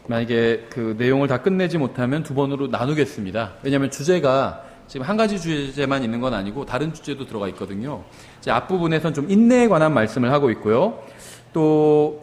만약에 그 내용을 다 끝내지 못하면 두 번으로 나누겠습니다. 왜냐하면 주제가 지금 한 가지 주제만 있는 건 아니고 다른 주제도 들어가 있거든요. 이제 앞부분에선 좀 인내에 관한 말씀을 하고 있고요. 또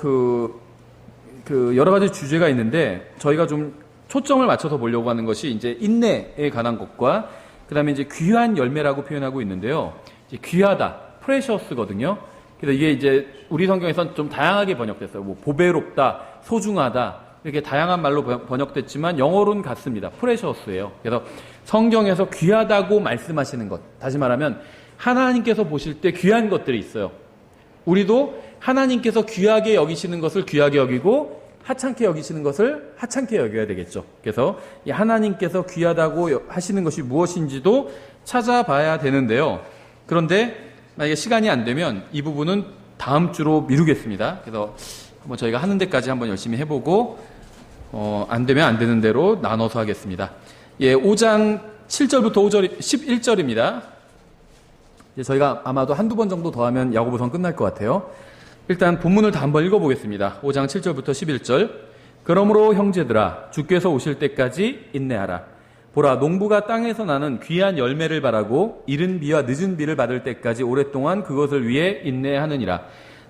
여러 가지 주제가 있는데 저희가 좀 초점을 맞춰서 보려고 하는 것이 이제 인내에 관한 것과 그 다음에 이제 귀한 열매라고 표현하고 있는데요. 이제 귀하다, 프레셔스거든요. 그래서 이게 이제 우리 성경에선 좀 다양하게 번역됐어요. 뭐 보배롭다, 소중하다 이렇게 다양한 말로 번역됐지만 영어로는 같습니다. 프레셔스예요. 그래서 성경에서 귀하다고 말씀하시는 것, 다시 말하면 하나님께서 보실 때 귀한 것들이 있어요. 우리도 하나님께서 귀하게 여기시는 것을 귀하게 여기고 하찮게 여기시는 것을 하찮게 여겨야 되겠죠. 그래서 이 하나님께서 귀하다고 하시는 것이 무엇인지도 찾아봐야 되는데요. 그런데 만약에 시간이 안 되면 이 부분은 다음 주로 미루겠습니다. 그래서 한번 저희가 하는 데까지 한번 열심히 해보고 안 되면 안 되는 대로 나눠서 하겠습니다. 5장 7절부터 5절 11절입니다. 이제 저희가 아마도 한두 번 정도 더 하면 야고보서는 끝날 것 같아요. 일단 본문을 다 한번 읽어보겠습니다. 5장 7절부터 11절. 그러므로 형제들아 주께서 오실 때까지 인내하라. 보라 농부가 땅에서 나는 귀한 열매를 바라고 이른 비와 늦은 비를 받을 때까지 오랫동안 그것을 위해 인내하느니라.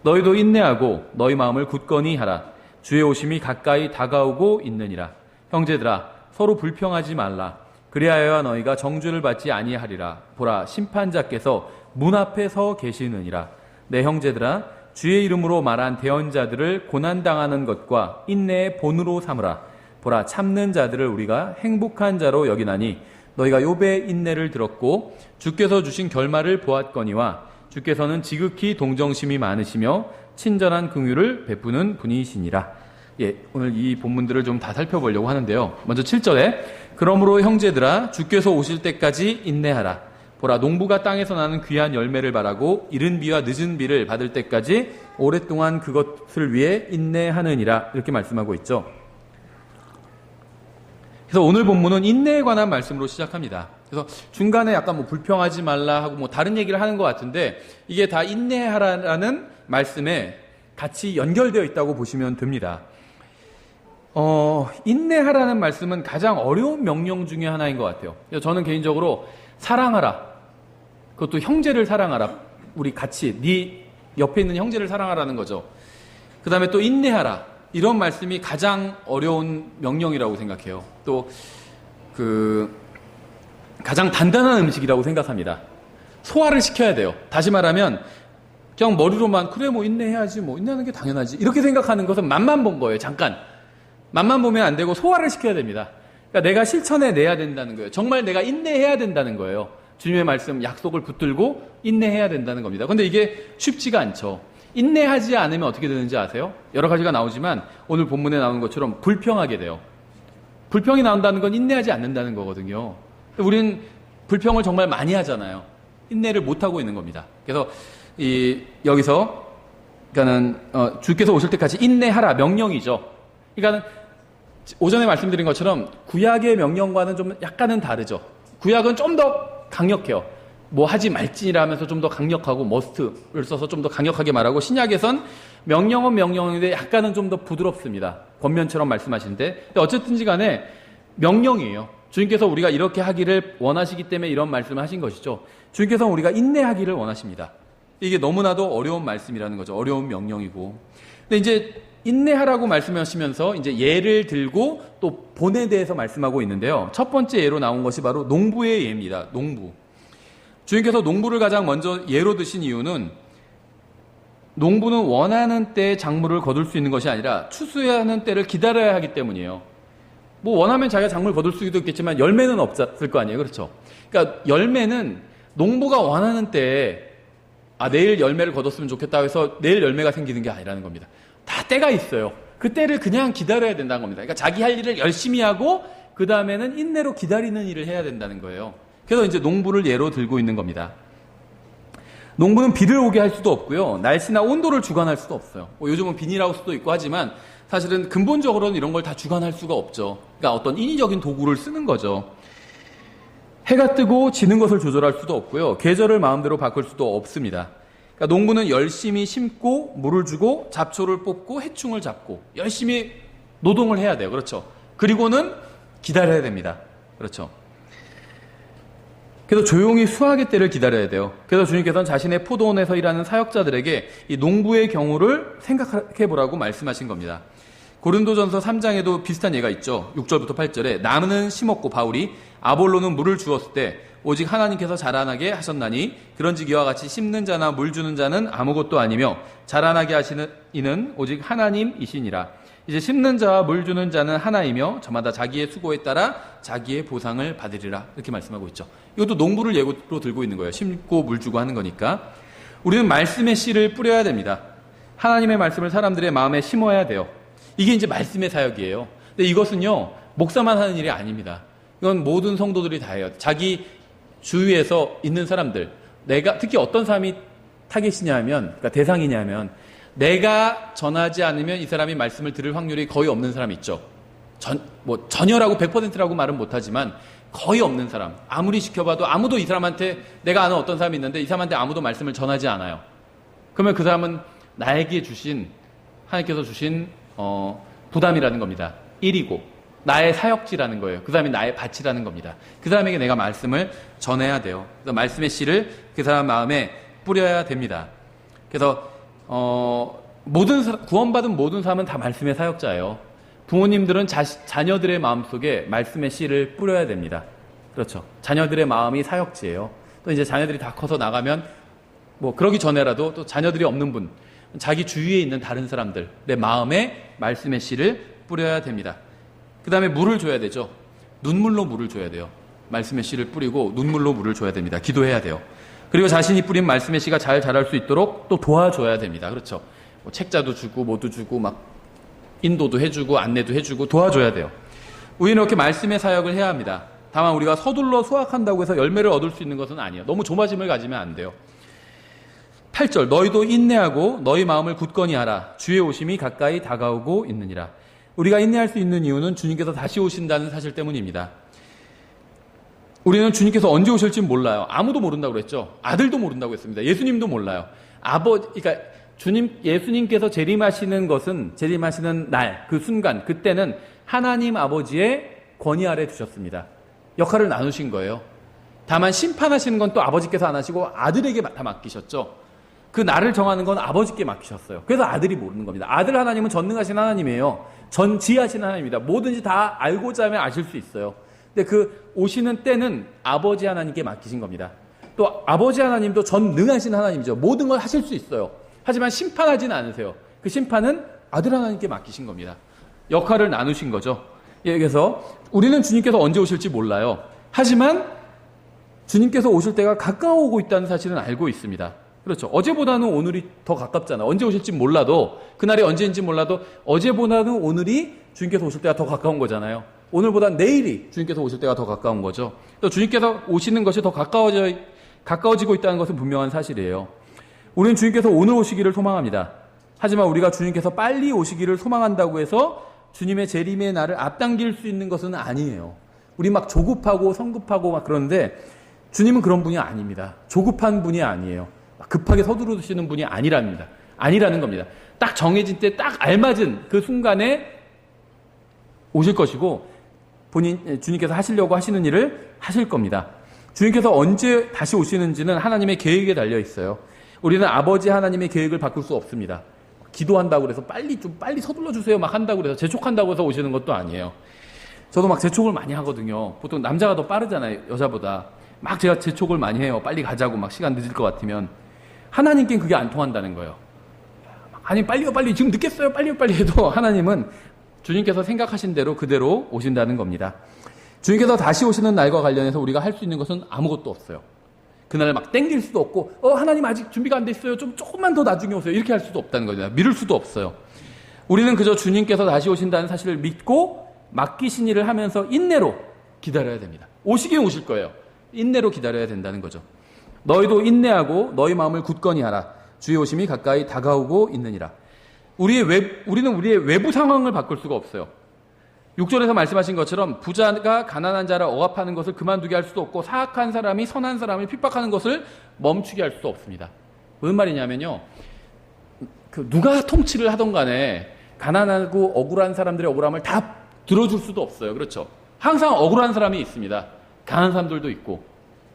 너희도 인내하고 너희 마음을 굳건히 하라. 주의 오심이 가까이 다가오고 있느니라. 형제들아 서로 불평하지 말라. 그리하여야 너희가 정죄를 받지 아니하리라. 보라 심판자께서 문 앞에 서 계시느니라. 내 형제들아 주의 이름으로 말한 대언자들을 고난당하는 것과 인내의 본으로 삼으라. 보라 참는 자들을 우리가 행복한 자로 여기나니 너희가 욥의 인내를 들었고 주께서 주신 결말을 보았거니와 주께서는 지극히 동정심이 많으시며 친절한 긍휼을 베푸는 분이시니라. 오늘 이 본문들을 좀 다 살펴보려고 하는데요. 먼저 7절에 그러므로 형제들아 주께서 오실 때까지 인내하라. 보라 농부가 땅에서 나는 귀한 열매를 바라고 이른 비와 늦은 비를 받을 때까지 오랫동안 그것을 위해 인내하느니라. 이렇게 말씀하고 있죠. 그래서 오늘 본문은 인내에 관한 말씀으로 시작합니다. 그래서 중간에 약간 뭐 불평하지 말라 하고 뭐 다른 얘기를 하는 것 같은데 이게 다 인내하라는 말씀에 같이 연결되어 있다고 보시면 됩니다. 인내하라는 말씀은 가장 어려운 명령 중에 하나인 것 같아요. 그래서 저는 개인적으로 사랑하라. 그것도 형제를 사랑하라. 우리 같이 네 옆에 있는 형제를 사랑하라는 거죠. 그 다음에 또 인내하라. 이런 말씀이 가장 어려운 명령이라고 생각해요. 또 가장 단단한 음식이라고 생각합니다. 소화를 시켜야 돼요. 다시 말하면 그냥 머리로만 그래 뭐 인내해야지 뭐 인내하는 게 당연하지 이렇게 생각하는 것은 맛만 본 거예요. 잠깐 맛만 보면 안 되고 소화를 시켜야 됩니다. 그러니까 내가 실천해 내야 된다는 거예요. 정말 내가 인내해야 된다는 거예요. 주님의 말씀 약속을 붙들고 인내해야 된다는 겁니다. 그런데 이게 쉽지가 않죠. 인내하지 않으면 어떻게 되는지 아세요? 여러 가지가 나오지만 오늘 본문에 나오는 것처럼 불평하게 돼요. 불평이 나온다는 건 인내하지 않는다는 거거든요. 우리는 불평을 정말 많이 하잖아요. 인내를 못하고 있는 겁니다. 그래서 여기서 그러니까는 주께서 오실 때까지 인내하라 명령이죠. 그러니까는 오전에 말씀드린 것처럼 구약의 명령과는 좀 약간은 다르죠. 구약은 좀 더 강력해요. 뭐 하지 말지라면서 좀 더 강력하고 머스트를 써서 좀 더 강력하게 말하고 신약에선 명령은 명령인데 약간은 좀 더 부드럽습니다. 권면처럼 말씀하시는데 어쨌든지 간에 명령이에요. 주님께서 우리가 이렇게 하기를 원하시기 때문에 이런 말씀을 하신 것이죠. 주님께서는 우리가 인내하기를 원하십니다. 이게 너무나도 어려운 말씀이라는 거죠. 어려운 명령이고. 근데 이제 인내하라고 말씀하시면서 이제 예를 들고 또 본에 대해서 말씀하고 있는데요. 첫 번째 예로 나온 것이 바로 농부의 예입니다. 농부. 주님께서 농부를 가장 먼저 예로 드신 이유는 농부는 원하는 때에 작물을 거둘 수 있는 것이 아니라 추수하는 때를 기다려야 하기 때문이에요. 뭐 원하면 자기가 작물을 거둘 수도 있겠지만 열매는 없을 거 아니에요. 그렇죠? 그러니까 열매는 농부가 원하는 때에 내일 열매를 거뒀으면 좋겠다고 해서 내일 열매가 생기는 게 아니라는 겁니다. 다 때가 있어요. 그 때를 그냥 기다려야 된다는 겁니다. 그러니까 자기 할 일을 열심히 하고 그 다음에는 인내로 기다리는 일을 해야 된다는 거예요. 그래서 이제 농부를 예로 들고 있는 겁니다. 농부는 비를 오게 할 수도 없고요. 날씨나 온도를 주관할 수도 없어요. 요즘은 비닐하우스도 있고 하지만 사실은 근본적으로는 이런 걸 다 주관할 수가 없죠. 그러니까 어떤 인위적인 도구를 쓰는 거죠. 해가 뜨고 지는 것을 조절할 수도 없고요. 계절을 마음대로 바꿀 수도 없습니다. 그러니까 농부는 열심히 심고 물을 주고 잡초를 뽑고 해충을 잡고 열심히 노동을 해야 돼요. 그렇죠. 그리고는 기다려야 됩니다. 그렇죠. 그래서 조용히 수확의 때를 기다려야 돼요. 그래서 주님께서는 자신의 포도원에서 일하는 사역자들에게 이 농부의 경우를 생각해 보라고 말씀하신 겁니다. 고린도전서 3장에도 비슷한 예가 있죠. 6절부터 8절에 나무는 심었고 바울이 아볼로는 물을 주었을 때 오직 하나님께서 자라나게 하셨나니 그런즉 이와 같이 심는 자나 물 주는 자는 아무것도 아니며 자라나게 하시는 이는 오직 하나님이시니라. 이제 심는 자와 물 주는 자는 하나이며 저마다 자기의 수고에 따라 자기의 보상을 받으리라. 이렇게 말씀하고 있죠. 이것도 농부를 예로 들고 있는 거예요. 심고 물 주고 하는 거니까. 우리는 말씀의 씨를 뿌려야 됩니다. 하나님의 말씀을 사람들의 마음에 심어야 돼요. 이게 이제 말씀의 사역이에요. 근데 이것은요, 목사만 하는 일이 아닙니다. 이건 모든 성도들이 다 해요. 자기 주위에서 있는 사람들, 내가 특히 어떤 사람이 타겟이냐면, 그러니까 대상이냐면, 내가 전하지 않으면 이 사람이 말씀을 들을 확률이 거의 없는 사람이 있죠. 전혀라고 100%라고 말은 못하지만 거의 없는 사람. 아무리 시켜봐도 아무도 이 사람한테, 내가 아는 어떤 사람이 있는데 이 사람한테 아무도 말씀을 전하지 않아요. 그러면 그 사람은 나에게 주신, 하나님께서 주신 부담이라는 겁니다. 일이고 나의 사역지라는 거예요. 그 사람이 나의 밭이라는 겁니다. 그 사람에게 내가 말씀을 전해야 돼요. 그래서 말씀의 씨를 그 사람 마음에 뿌려야 됩니다. 그래서 구원받은 모든 사람은 다 말씀의 사역자예요. 부모님들은 자녀들의 마음속에 말씀의 씨를 뿌려야 됩니다. 그렇죠. 자녀들의 마음이 사역지예요. 또 이제 자녀들이 다 커서 나가면 그러기 전에라도 또 자녀들이 없는 분, 자기 주위에 있는 다른 사람들, 내 마음에 말씀의 씨를 뿌려야 됩니다. 그 다음에 물을 줘야 되죠. 눈물로 물을 줘야 돼요. 말씀의 씨를 뿌리고 눈물로 물을 줘야 됩니다. 기도해야 돼요. 그리고 자신이 뿌린 말씀의 씨가 잘 자랄 수 있도록 또 도와줘야 됩니다. 그렇죠. 책자도 주고 뭐도 주고 막 인도도 해주고 안내도 해주고 도와줘야 돼요. 우리는 이렇게 말씀의 사역을 해야 합니다. 다만 우리가 서둘러 수확한다고 해서 열매를 얻을 수 있는 것은 아니에요. 너무 조마짐을 가지면 안 돼요. 8절 너희도 인내하고 너희 마음을 굳건히 하라. 주의 오심이 가까이 다가오고 있느니라. 우리가 인내할 수 있는 이유는 주님께서 다시 오신다는 사실 때문입니다. 우리는 주님께서 언제 오실지 몰라요. 아무도 모른다고 그랬죠. 아들도 모른다고 했습니다. 예수님도 몰라요. 그러니까 예수님께서 재림하시는 날, 그 순간, 그때는 하나님 아버지의 권위 아래 두셨습니다. 역할을 나누신 거예요. 다만 심판하시는 건 또 아버지께서 안 하시고 아들에게 다 맡기셨죠. 그 날을 정하는 건 아버지께 맡기셨어요. 그래서 아들이 모르는 겁니다. 아들 하나님은 전능하신 하나님이에요. 전지하신 하나님입니다. 뭐든지 다 알고자 하면 아실 수 있어요. 근데 그 오시는 때는 아버지 하나님께 맡기신 겁니다. 또 아버지 하나님도 전능하신 하나님이죠. 모든 걸 하실 수 있어요. 하지만 심판하지는 않으세요. 그 심판은 아들 하나님께 맡기신 겁니다. 역할을 나누신 거죠. 그래서 우리는 주님께서 언제 오실지 몰라요. 하지만 주님께서 오실 때가 가까워오고 있다는 사실은 알고 있습니다. 그렇죠. 어제보다는 오늘이 더 가깝잖아. 언제 오실지 몰라도, 그날이 언제인지 몰라도 어제보다는 오늘이 주님께서 오실 때가 더 가까운 거잖아요. 오늘보다 내일이 주님께서 오실 때가 더 가까운 거죠. 또 주님께서 오시는 것이 더 가까워지고 있다는 것은 분명한 사실이에요. 우리는 주님께서 오늘 오시기를 소망합니다. 하지만 우리가 주님께서 빨리 오시기를 소망한다고 해서 주님의 재림의 날을 앞당길 수 있는 것은 아니에요. 우리 막 조급하고 성급하고 막 그런데 주님은 그런 분이 아닙니다. 조급한 분이 아니에요. 급하게 서두르시는 분이 아니라는 겁니다. 딱 정해진 때 딱 알맞은 그 순간에 오실 것이고 주님께서 하시려고 하시는 일을 하실 겁니다. 주님께서 언제 다시 오시는지는 하나님의 계획에 달려 있어요. 우리는 아버지 하나님의 계획을 바꿀 수 없습니다. 기도한다고 해서 빨리 서둘러 주세요 막 한다고 해서 재촉한다고 해서 오시는 것도 아니에요. 저도 막 재촉을 많이 하거든요. 보통 남자가 더 빠르잖아요, 여자보다. 막 제가 재촉을 많이 해요. 빨리 가자고 막 시간 늦을 것 같으면. 하나님께는 그게 안 통한다는 거예요. 아니 빨리 지금 늦겠어요 빨리 해도 하나님은 주님께서 생각하신 대로 그대로 오신다는 겁니다. 주님께서 다시 오시는 날과 관련해서 우리가 할 수 있는 것은 아무것도 없어요. 그날을 막 땡길 수도 없고 하나님 아직 준비가 안 됐어요. 조금만 더 나중에 오세요. 이렇게 할 수도 없다는 거죠. 미룰 수도 없어요. 우리는 그저 주님께서 다시 오신다는 사실을 믿고 맡기신 일을 하면서 인내로 기다려야 됩니다. 오시긴 오실 거예요. 인내로 기다려야 된다는 거죠. 너희도 인내하고 너희 마음을 굳건히 하라. 주의 오심이 가까이 다가오고 있느니라. 우리는 우리의 외부 상황을 바꿀 수가 없어요. 6절에서 말씀하신 것처럼 부자가 가난한 자를 억압하는 것을 그만두게 할 수도 없고 사악한 사람이 선한 사람을 핍박하는 것을 멈추게 할 수도 없습니다. 무슨 말이냐면요. 누가 통치를 하던 간에 가난하고 억울한 사람들의 억울함을 다 들어줄 수도 없어요. 그렇죠? 항상 억울한 사람이 있습니다. 강한 사람들도 있고.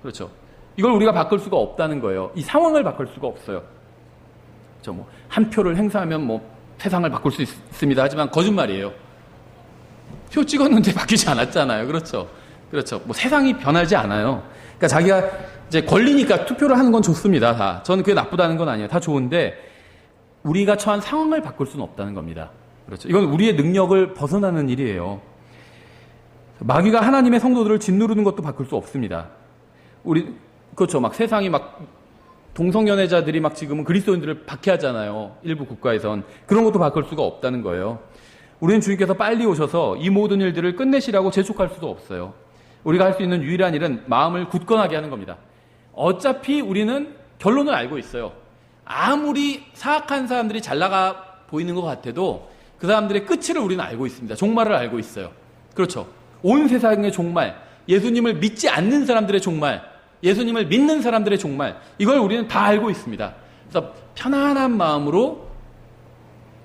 그렇죠? 이걸 우리가 바꿀 수가 없다는 거예요. 이 상황을 바꿀 수가 없어요. 그렇죠? 뭐 한 표를 행사하면 뭐 세상을 바꿀 수 있습니다. 하지만 거짓말이에요. 표 찍었는데 바뀌지 않았잖아요. 그렇죠? 그렇죠. 뭐 세상이 변하지 않아요. 그러니까 자기가 이제 권리니까 투표를 하는 건 좋습니다. 다. 저는 그게 나쁘다는 건 아니에요. 다 좋은데 우리가 처한 상황을 바꿀 수는 없다는 겁니다. 그렇죠. 이건 우리의 능력을 벗어나는 일이에요. 마귀가 하나님의 성도들을 짓누르는 것도 바꿀 수 없습니다. 그렇죠. 막 세상이 막 동성연애자들이 막 지금은 그리스도인들을 박해하잖아요. 일부 국가에선. 그런 것도 바꿀 수가 없다는 거예요. 우리는 주님께서 빨리 오셔서 이 모든 일들을 끝내시라고 재촉할 수도 없어요. 우리가 할 수 있는 유일한 일은 마음을 굳건하게 하는 겁니다. 어차피 우리는 결론을 알고 있어요. 아무리 사악한 사람들이 잘 나가 보이는 것 같아도 그 사람들의 끝을 우리는 알고 있습니다. 종말을 알고 있어요. 그렇죠. 온 세상의 종말, 예수님을 믿지 않는 사람들의 종말, 예수님을 믿는 사람들의 종말, 이걸 우리는 다 알고 있습니다. 그래서 편안한 마음으로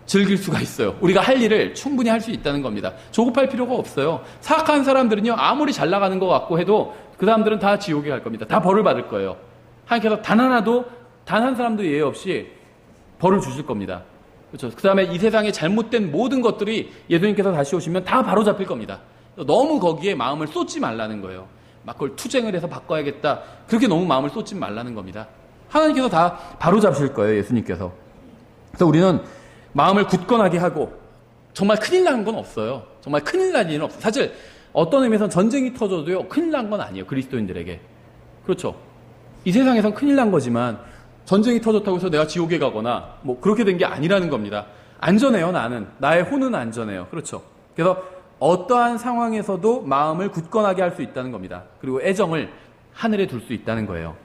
즐길 수가 있어요. 우리가 할 일을 충분히 할 수 있다는 겁니다. 조급할 필요가 없어요. 사악한 사람들은요, 아무리 잘 나가는 것 같고 해도 그 사람들은 다 지옥에 갈 겁니다. 다 벌을 받을 거예요. 하나님께서 단 한 사람도 예외 없이 벌을 주실 겁니다. 그렇죠. 그 다음에 이 세상에 잘못된 모든 것들이 예수님께서 다시 오시면 다 바로 잡힐 겁니다. 너무 거기에 마음을 쏟지 말라는 거예요. 막 그걸 투쟁을 해서 바꿔야겠다. 그렇게 너무 마음을 쏟지 말라는 겁니다. 하나님께서 다 바로 잡으실 거예요. 예수님께서. 그래서 우리는 마음을 굳건하게 하고 정말 큰일 나는 건 없어요. 정말 큰일 날 일은 없어요. 사실 어떤 의미에서는 전쟁이 터져도요. 큰일 난 건 아니에요. 그리스도인들에게. 그렇죠. 이 세상에선 큰일 난 거지만 전쟁이 터졌다고 해서 내가 지옥에 가거나 뭐 그렇게 된 게 아니라는 겁니다. 안전해요. 나는. 나의 혼은 안전해요. 그렇죠. 그래서 어떠한 상황에서도 마음을 굳건하게 할 수 있다는 겁니다. 그리고 애정을 하늘에 둘 수 있다는 거예요.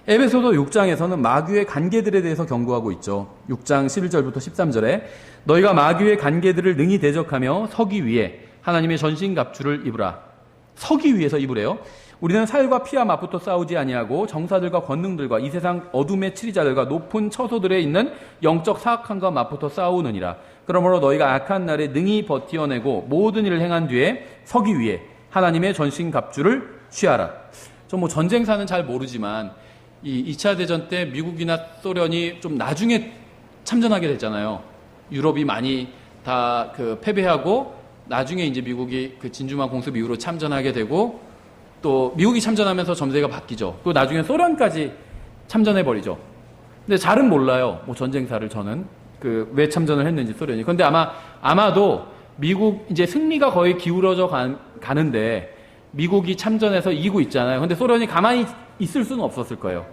에베소서 6장에서는 마귀의 관계들에 대해서 경고하고 있죠. 6장 11절부터 13절에 너희가 마귀의 관계들을 능히 대적하며 서기 위해 하나님의 전신갑주를 입으라. 서기 위해서 입으래요. 우리는 살과 피와 맞붙어 싸우지 아니하고 정사들과 권능들과 이 세상 어둠의 치리자들과 높은 처소들에 있는 영적 사악함과 맞붙어 싸우느니라. 그러므로 너희가 악한 날에 능히 버티어내고 모든 일을 행한 뒤에 서기 위해 하나님의 전신갑주를 취하라. 저 뭐 전쟁사는 잘 모르지만 이 2차 대전 때 미국이나 소련이 좀 나중에 참전하게 됐잖아요. 유럽이 많이 다 패배하고 나중에 이제 미국이 그 진주만 공습 이후로 참전하게 되고 또 미국이 참전하면서 점세가 바뀌죠. 또 나중에 소련까지 참전해버리죠. 근데 잘은 몰라요. 뭐 전쟁사를 저는 왜 참전을 했는지 소련이. 그런데 아마도 미국 이제 승리가 거의 기울어져 가는데 미국이 참전해서 이기고 있잖아요. 근데 소련이 가만히 있을 수는 없었을 거예요.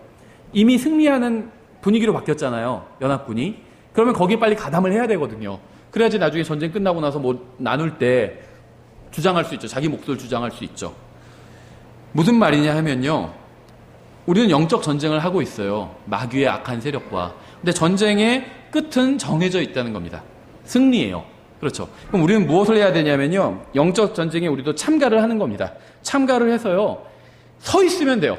이미 승리하는 분위기로 바뀌었잖아요. 연합군이. 그러면 거기에 빨리 가담을 해야 되거든요. 그래야지 나중에 전쟁 끝나고 나서 뭐 나눌 때 주장할 수 있죠. 자기 몫을 주장할 수 있죠. 무슨 말이냐 하면요. 우리는 영적 전쟁을 하고 있어요. 마귀의 악한 세력과. 근데 전쟁의 끝은 정해져 있다는 겁니다. 승리예요. 그렇죠. 그럼 우리는 무엇을 해야 되냐면요. 영적 전쟁에 우리도 참가를 하는 겁니다. 참가를 해서요. 서 있으면 돼요.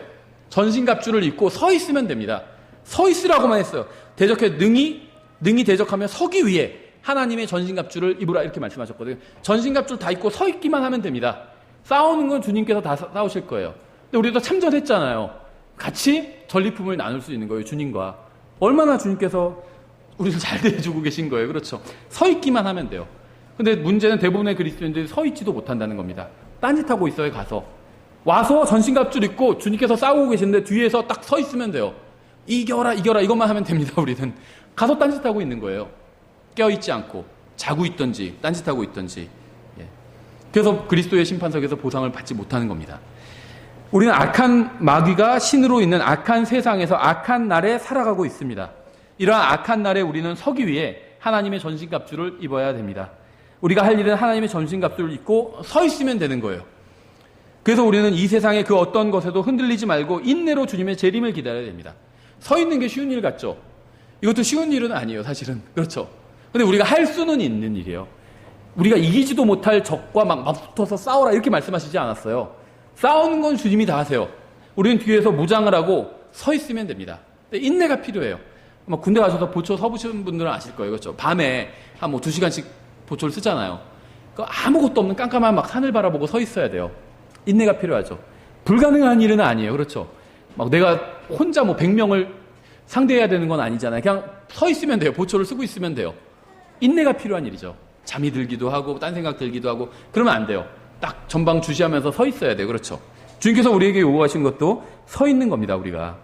전신갑주를 입고 서 있으면 됩니다. 서 있으라고만 했어요. 대적해 능히 대적하며 서기 위해 하나님의 전신갑주를 입으라 이렇게 말씀하셨거든요. 전신갑주를 다 입고 서 있기만 하면 됩니다. 싸우는 건 주님께서 다 싸우실 거예요. 근데 우리도 참전했잖아요. 같이 전리품을 나눌 수 있는 거예요. 주님과. 얼마나 주님께서 우리를 잘 대해주고 계신 거예요. 그렇죠. 서 있기만 하면 돼요. 근데 문제는 대부분의 그리스도인들이 서 있지도 못한다는 겁니다. 딴짓하고 있어요. 와서 전신갑주를 입고 주님께서 싸우고 계시는데 뒤에서 딱 서 있으면 돼요. 이겨라 이것만 하면 됩니다. 우리는. 가서 딴짓하고 있는 거예요. 깨어있지 않고 자고 있든지 딴짓하고 있든지. 그래서 그리스도의 심판석에서 보상을 받지 못하는 겁니다. 우리는 악한 마귀가 신으로 있는 악한 세상에서 악한 날에 살아가고 있습니다. 이러한 악한 날에 우리는 서기 위해 하나님의 전신갑주를 입어야 됩니다. 우리가 할 일은 하나님의 전신갑주를 입고 서 있으면 되는 거예요. 그래서 우리는 이 세상의 그 어떤 것에도 흔들리지 말고 인내로 주님의 재림을 기다려야 됩니다. 서 있는 게 쉬운 일 같죠? 이것도 쉬운 일은 아니에요, 사실은. 그렇죠? 근데 우리가 할 수는 있는 일이에요. 우리가 이기지도 못할 적과 막 맞붙어서 싸워라 이렇게 말씀하시지 않았어요. 싸우는 건 주님이 다 하세요. 우리는 뒤에서 무장을 하고 서 있으면 됩니다. 근데 인내가 필요해요. 군대 가셔서 보초 서보시는 분들은 아실 거예요. 그렇죠? 밤에 한 2시간씩 보초를 쓰잖아요. 아무것도 없는 깜깜한 막 산을 바라보고 서 있어야 돼요. 인내가 필요하죠. 불가능한 일은 아니에요. 그렇죠. 막 내가 혼자 뭐 100명을 상대해야 되는 건 아니잖아요. 그냥 서 있으면 돼요. 보초를 쓰고 있으면 돼요. 인내가 필요한 일이죠. 잠이 들기도 하고 딴 생각 들기도 하고 그러면 안 돼요. 딱 전방 주시하면서 서 있어야 돼요. 그렇죠. 주님께서 우리에게 요구하신 것도 서 있는 겁니다. 우리가.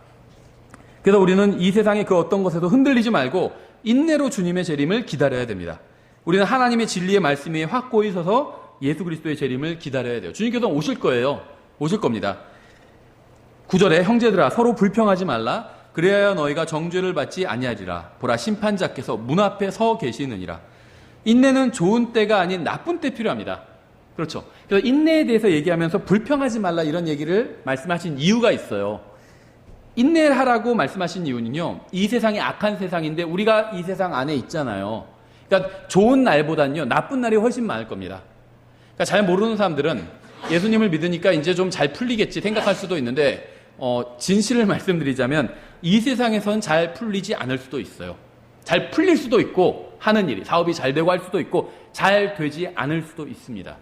그래서 우리는 이 세상의 그 어떤 것에도 흔들리지 말고 인내로 주님의 재림을 기다려야 됩니다. 우리는 하나님의 진리의 말씀 위에 확고히 서서 예수 그리스도의 재림을 기다려야 돼요. 주님께서 오실 거예요. 오실 겁니다. 9절에 형제들아 서로 불평하지 말라. 그래야 너희가 정죄를 받지 아니하리라. 보라 심판자께서 문 앞에 서 계시느니라. 인내는 좋은 때가 아닌 나쁜 때 필요합니다. 그렇죠. 그래서 인내에 대해서 얘기하면서 불평하지 말라 이런 얘기를 말씀하신 이유가 있어요. 인내를 하라고 말씀하신 이유는요. 이 세상이 악한 세상인데 우리가 이 세상 안에 있잖아요. 그러니까 좋은 날보다는요. 나쁜 날이 훨씬 많을 겁니다. 그러니까 잘 모르는 사람들은 예수님을 믿으니까 이제 좀 잘 풀리겠지 생각할 수도 있는데 진실을 말씀드리자면 이 세상에선 잘 풀리지 않을 수도 있어요. 잘 풀릴 수도 있고 하는 일이 사업이 잘 되고 할 수도 있고 잘 되지 않을 수도 있습니다.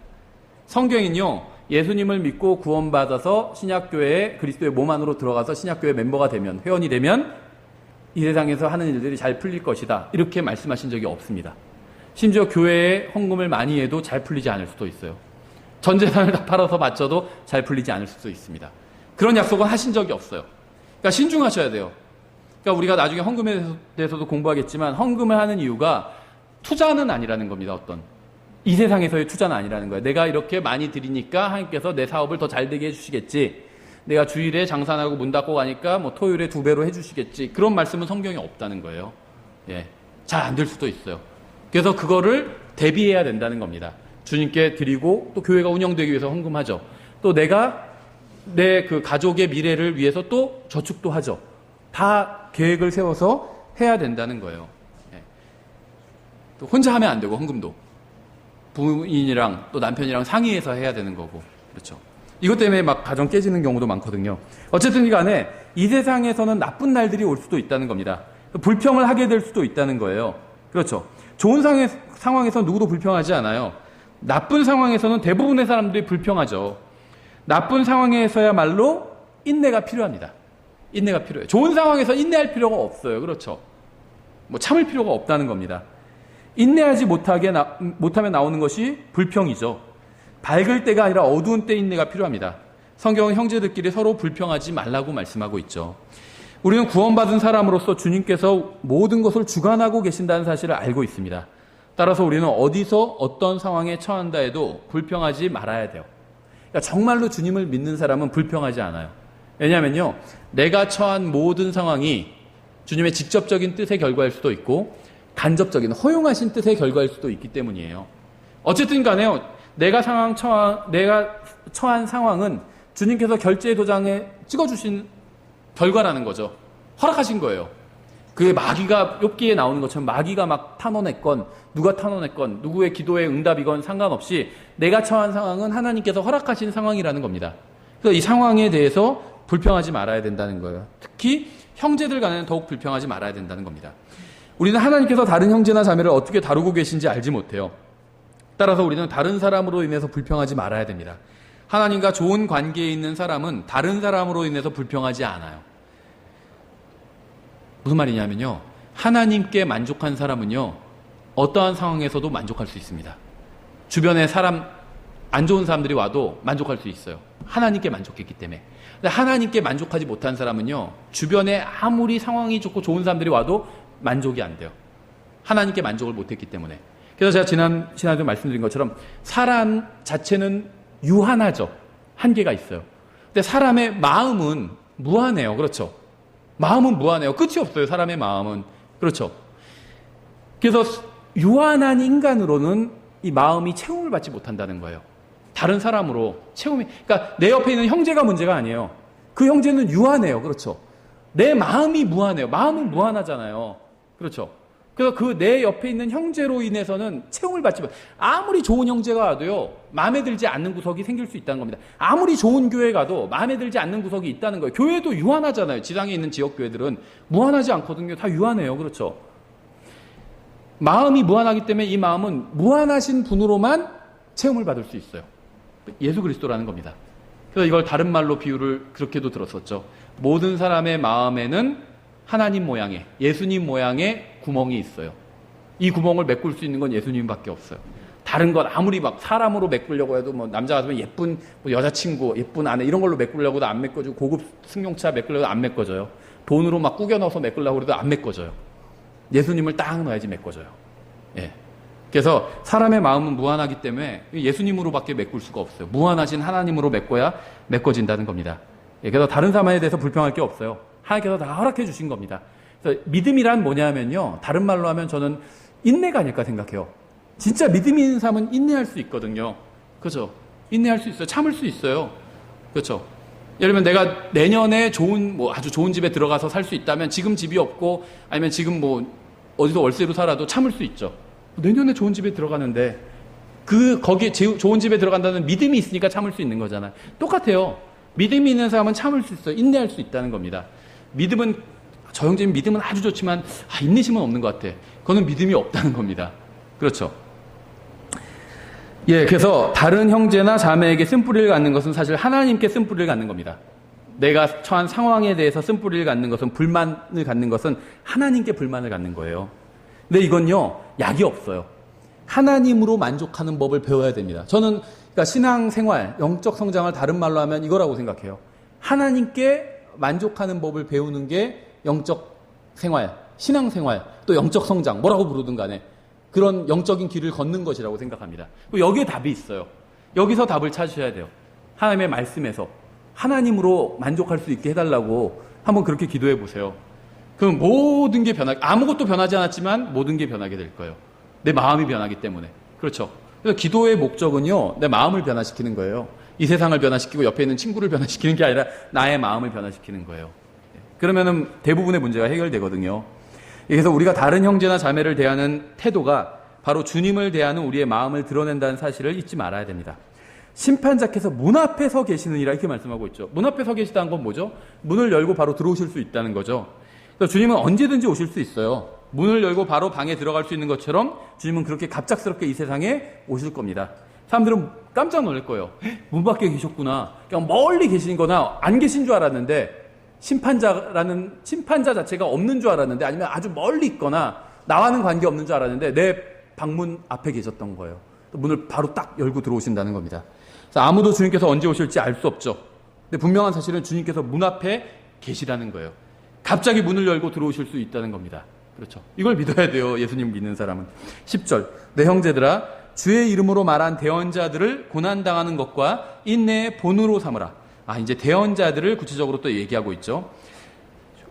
성경은요. 예수님을 믿고 구원받아서 신약교회에 그리스도의 몸 안으로 들어가서 신약교회 멤버가 되면 회원이 되면 이 세상에서 하는 일들이 잘 풀릴 것이다. 이렇게 말씀하신 적이 없습니다. 심지어 교회에 헌금을 많이 해도 잘 풀리지 않을 수도 있어요. 전 재산을 다 팔아서 바쳐도 잘 풀리지 않을 수도 있습니다. 그런 약속은 하신 적이 없어요. 그러니까 신중하셔야 돼요. 그러니까 우리가 나중에 헌금에 대해서도 공부하겠지만 헌금을 하는 이유가 투자는 아니라는 겁니다. 어떤 이 세상에서의 투자는 아니라는 거예요. 내가 이렇게 많이 드리니까 하나님께서 내 사업을 더 잘 되게 해주시겠지. 내가 주일에 장사하고 문 닫고 가니까 뭐 토요일에 2배로 해주시겠지. 그런 말씀은 성경에 없다는 거예요. 예, 잘 안 될 수도 있어요. 그래서 그거를 대비해야 된다는 겁니다. 주님께 드리고 또 교회가 운영되기 위해서 헌금하죠. 또 내가 내 그 가족의 미래를 위해서 또 저축도 하죠. 다 계획을 세워서 해야 된다는 거예요. 예. 또 혼자 하면 안 되고 헌금도 부인이랑 또 남편이랑 상의해서 해야 되는 거고 그렇죠. 이것 때문에 막 가정 깨지는 경우도 많거든요. 어쨌든 간에 이 세상에서는 나쁜 날들이 올 수도 있다는 겁니다. 불평을 하게 될 수도 있다는 거예요. 그렇죠. 좋은 상황에서 누구도 불평하지 않아요. 나쁜 상황에서는 대부분의 사람들이 불평하죠. 나쁜 상황에서야말로 인내가 필요합니다. 인내가 필요해요. 좋은 상황에서 인내할 필요가 없어요. 그렇죠. 뭐 참을 필요가 없다는 겁니다. 인내하지 못하면 나오는 것이 불평이죠. 밝을 때가 아니라 어두운 때 인내가 필요합니다. 성경은 형제들끼리 서로 불평하지 말라고 말씀하고 있죠. 우리는 구원받은 사람으로서 주님께서 모든 것을 주관하고 계신다는 사실을 알고 있습니다. 따라서 우리는 어디서 어떤 상황에 처한다 해도 불평하지 말아야 돼요. 그러니까 정말로 주님을 믿는 사람은 불평하지 않아요. 왜냐하면요. 내가 처한 모든 상황이 주님의 직접적인 뜻의 결과일 수도 있고 간접적인 허용하신 뜻의 결과일 수도 있기 때문이에요. 어쨌든 간에요. 내가 처한 상황은 주님께서 결제 도장에 찍어주신 결과라는 거죠. 허락하신 거예요. 그게 마귀가 욥기에 나오는 것처럼 마귀가 막 탄원했건 누가 탄원했건 누구의 기도에 응답이건 상관없이 내가 처한 상황은 하나님께서 허락하신 상황이라는 겁니다. 그래서 이 상황에 대해서 불평하지 말아야 된다는 거예요. 특히 형제들 간에는 더욱 불평하지 말아야 된다는 겁니다. 우리는 하나님께서 다른 형제나 자매를 어떻게 다루고 계신지 알지 못해요. 따라서 우리는 다른 사람으로 인해서 불평하지 말아야 됩니다. 하나님과 좋은 관계에 있는 사람은 다른 사람으로 인해서 불평하지 않아요. 무슨 말이냐면요. 하나님께 만족한 사람은요. 어떠한 상황에서도 만족할 수 있습니다. 주변에 안 좋은 사람들이 와도 만족할 수 있어요. 하나님께 만족했기 때문에. 근데 하나님께 만족하지 못한 사람은요. 주변에 아무리 상황이 좋고 좋은 사람들이 와도 만족이 안 돼요. 하나님께 만족을 못했기 때문에. 그래서 제가 지난주에 말씀드린 것처럼 사람 자체는 유한하죠. 한계가 있어요. 근데 사람의 마음은 무한해요. 그렇죠. 마음은 무한해요. 끝이 없어요. 사람의 마음은. 그렇죠. 그래서 유한한 인간으로는 이 마음이 채움을 받지 못한다는 거예요. 다른 사람으로 그러니까 내 옆에 있는 형제가 문제가 아니에요. 그 형제는 유한해요. 그렇죠. 내 마음이 무한해요. 마음은 무한하잖아요. 그렇죠. 그래서 그 내 옆에 있는 형제로 인해서는 채움을 받지 못. 아무리 좋은 형제가 와도요. 마음에 들지 않는 구석이 생길 수 있다는 겁니다. 아무리 좋은 교회 가도 마음에 들지 않는 구석이 있다는 거예요. 교회도 유한하잖아요. 지상에 있는 지역 교회들은 무한하지 않거든요. 다 유한해요. 그렇죠. 마음이 무한하기 때문에 이 마음은 무한하신 분으로만 체험을 받을 수 있어요. 예수 그리스도라는 겁니다. 그래서 이걸 다른 말로 비유를 그렇게도 들었었죠. 모든 사람의 마음에는 하나님 모양의, 예수님 모양의 구멍이 있어요. 이 구멍을 메꿀 수 있는 건 예수님밖에 없어요. 다른 건 아무리 막 사람으로 메꾸려고 해도 뭐 남자 같으면 예쁜 뭐 여자친구, 예쁜 아내 이런 걸로 메꾸려고도 안 메꿔지고 고급 승용차 메꾸려고 안 메꿔져요. 돈으로 막 꾸겨 넣어서 메꾸려고 해도 안 메꿔져요. 예수님을 딱 넣어야지 메꿔져요. 예. 그래서 사람의 마음은 무한하기 때문에 예수님으로밖에 메꿀 수가 없어요. 무한하신 하나님으로 메꿔야 메꿔진다는 겁니다. 예. 그래서 다른 사람에 대해서 불평할 게 없어요. 하나님께서 다 허락해 주신 겁니다. 그래서 믿음이란 뭐냐면요. 다른 말로 하면 저는 인내가 아닐까 생각해요. 진짜 믿음이 있는 사람은 인내할 수 있거든요. 그렇죠? 인내할 수 있어요. 참을 수 있어요. 그렇죠? 예를 들면 내가 내년에 좋은 뭐 아주 좋은 집에 들어가서 살 수 있다면 지금 집이 없고 아니면 지금 뭐 어디서 월세로 살아도 참을 수 있죠. 내년에 좋은 집에 들어가는데 거기 좋은 집에 들어간다는 믿음이 있으니까 참을 수 있는 거잖아요. 똑같아요. 믿음이 있는 사람은 참을 수 있어요. 인내할 수 있다는 겁니다. 믿음은 저 형제님 믿음은 아주 좋지만 인내심은 없는 것 같아. 그거는 믿음이 없다는 겁니다. 그렇죠? 예, 그래서 다른 형제나 자매에게 쓴뿌리를 갖는 것은 사실 하나님께 쓴뿌리를 갖는 겁니다. 내가 처한 상황에 대해서 쓴뿌리를 갖는 것은 불만을 갖는 것은 하나님께 불만을 갖는 거예요. 근데 이건요, 약이 없어요. 하나님으로 만족하는 법을 배워야 됩니다. 저는 그러니까 신앙생활, 영적 성장을 다른 말로 하면 이거라고 생각해요. 하나님께 만족하는 법을 배우는 게 영적 생활, 신앙생활, 또 영적 성장, 뭐라고 부르든 간에 그런 영적인 길을 걷는 것이라고 생각합니다. 여기에 답이 있어요. 여기서 답을 찾으셔야 돼요. 하나님의 말씀에서 하나님으로 만족할 수 있게 해달라고 한번 그렇게 기도해 보세요. 그럼 모든 게 아무것도 변하지 않았지만 모든 게 변하게 될 거예요. 내 마음이 변하기 때문에. 그렇죠. 그래서 기도의 목적은요, 내 마음을 변화시키는 거예요. 이 세상을 변화시키고 옆에 있는 친구를 변화시키는 게 아니라 나의 마음을 변화시키는 거예요. 그러면은 대부분의 문제가 해결되거든요. 그래서 우리가 다른 형제나 자매를 대하는 태도가 바로 주님을 대하는 우리의 마음을 드러낸다는 사실을 잊지 말아야 됩니다. 심판자께서 문 앞에 서 계시느니라 이렇게 말씀하고 있죠. 문 앞에 서 계시다는 건 뭐죠? 문을 열고 바로 들어오실 수 있다는 거죠. 그래서 주님은 언제든지 오실 수 있어요. 문을 열고 바로 방에 들어갈 수 있는 것처럼 주님은 그렇게 갑작스럽게 이 세상에 오실 겁니다. 사람들은 깜짝 놀랄 거예요. 문 밖에 계셨구나. 그냥 멀리 계신 거나 안 계신 줄 알았는데 심판자 자체가 없는 줄 알았는데 아니면 아주 멀리 있거나 나와는 관계없는 줄 알았는데 내 방문 앞에 계셨던 거예요. 문을 바로 딱 열고 들어오신다는 겁니다. 그래서 아무도 주님께서 언제 오실지 알 수 없죠. 근데 분명한 사실은 주님께서 문 앞에 계시라는 거예요. 갑자기 문을 열고 들어오실 수 있다는 겁니다. 그렇죠. 이걸 믿어야 돼요. 예수님 믿는 사람은. 10절. 내 형제들아 주의 이름으로 말한 대언자들을 고난당하는 것과 인내의 본으로 삼으라. 이제 대언자들을 구체적으로 또 얘기하고 있죠.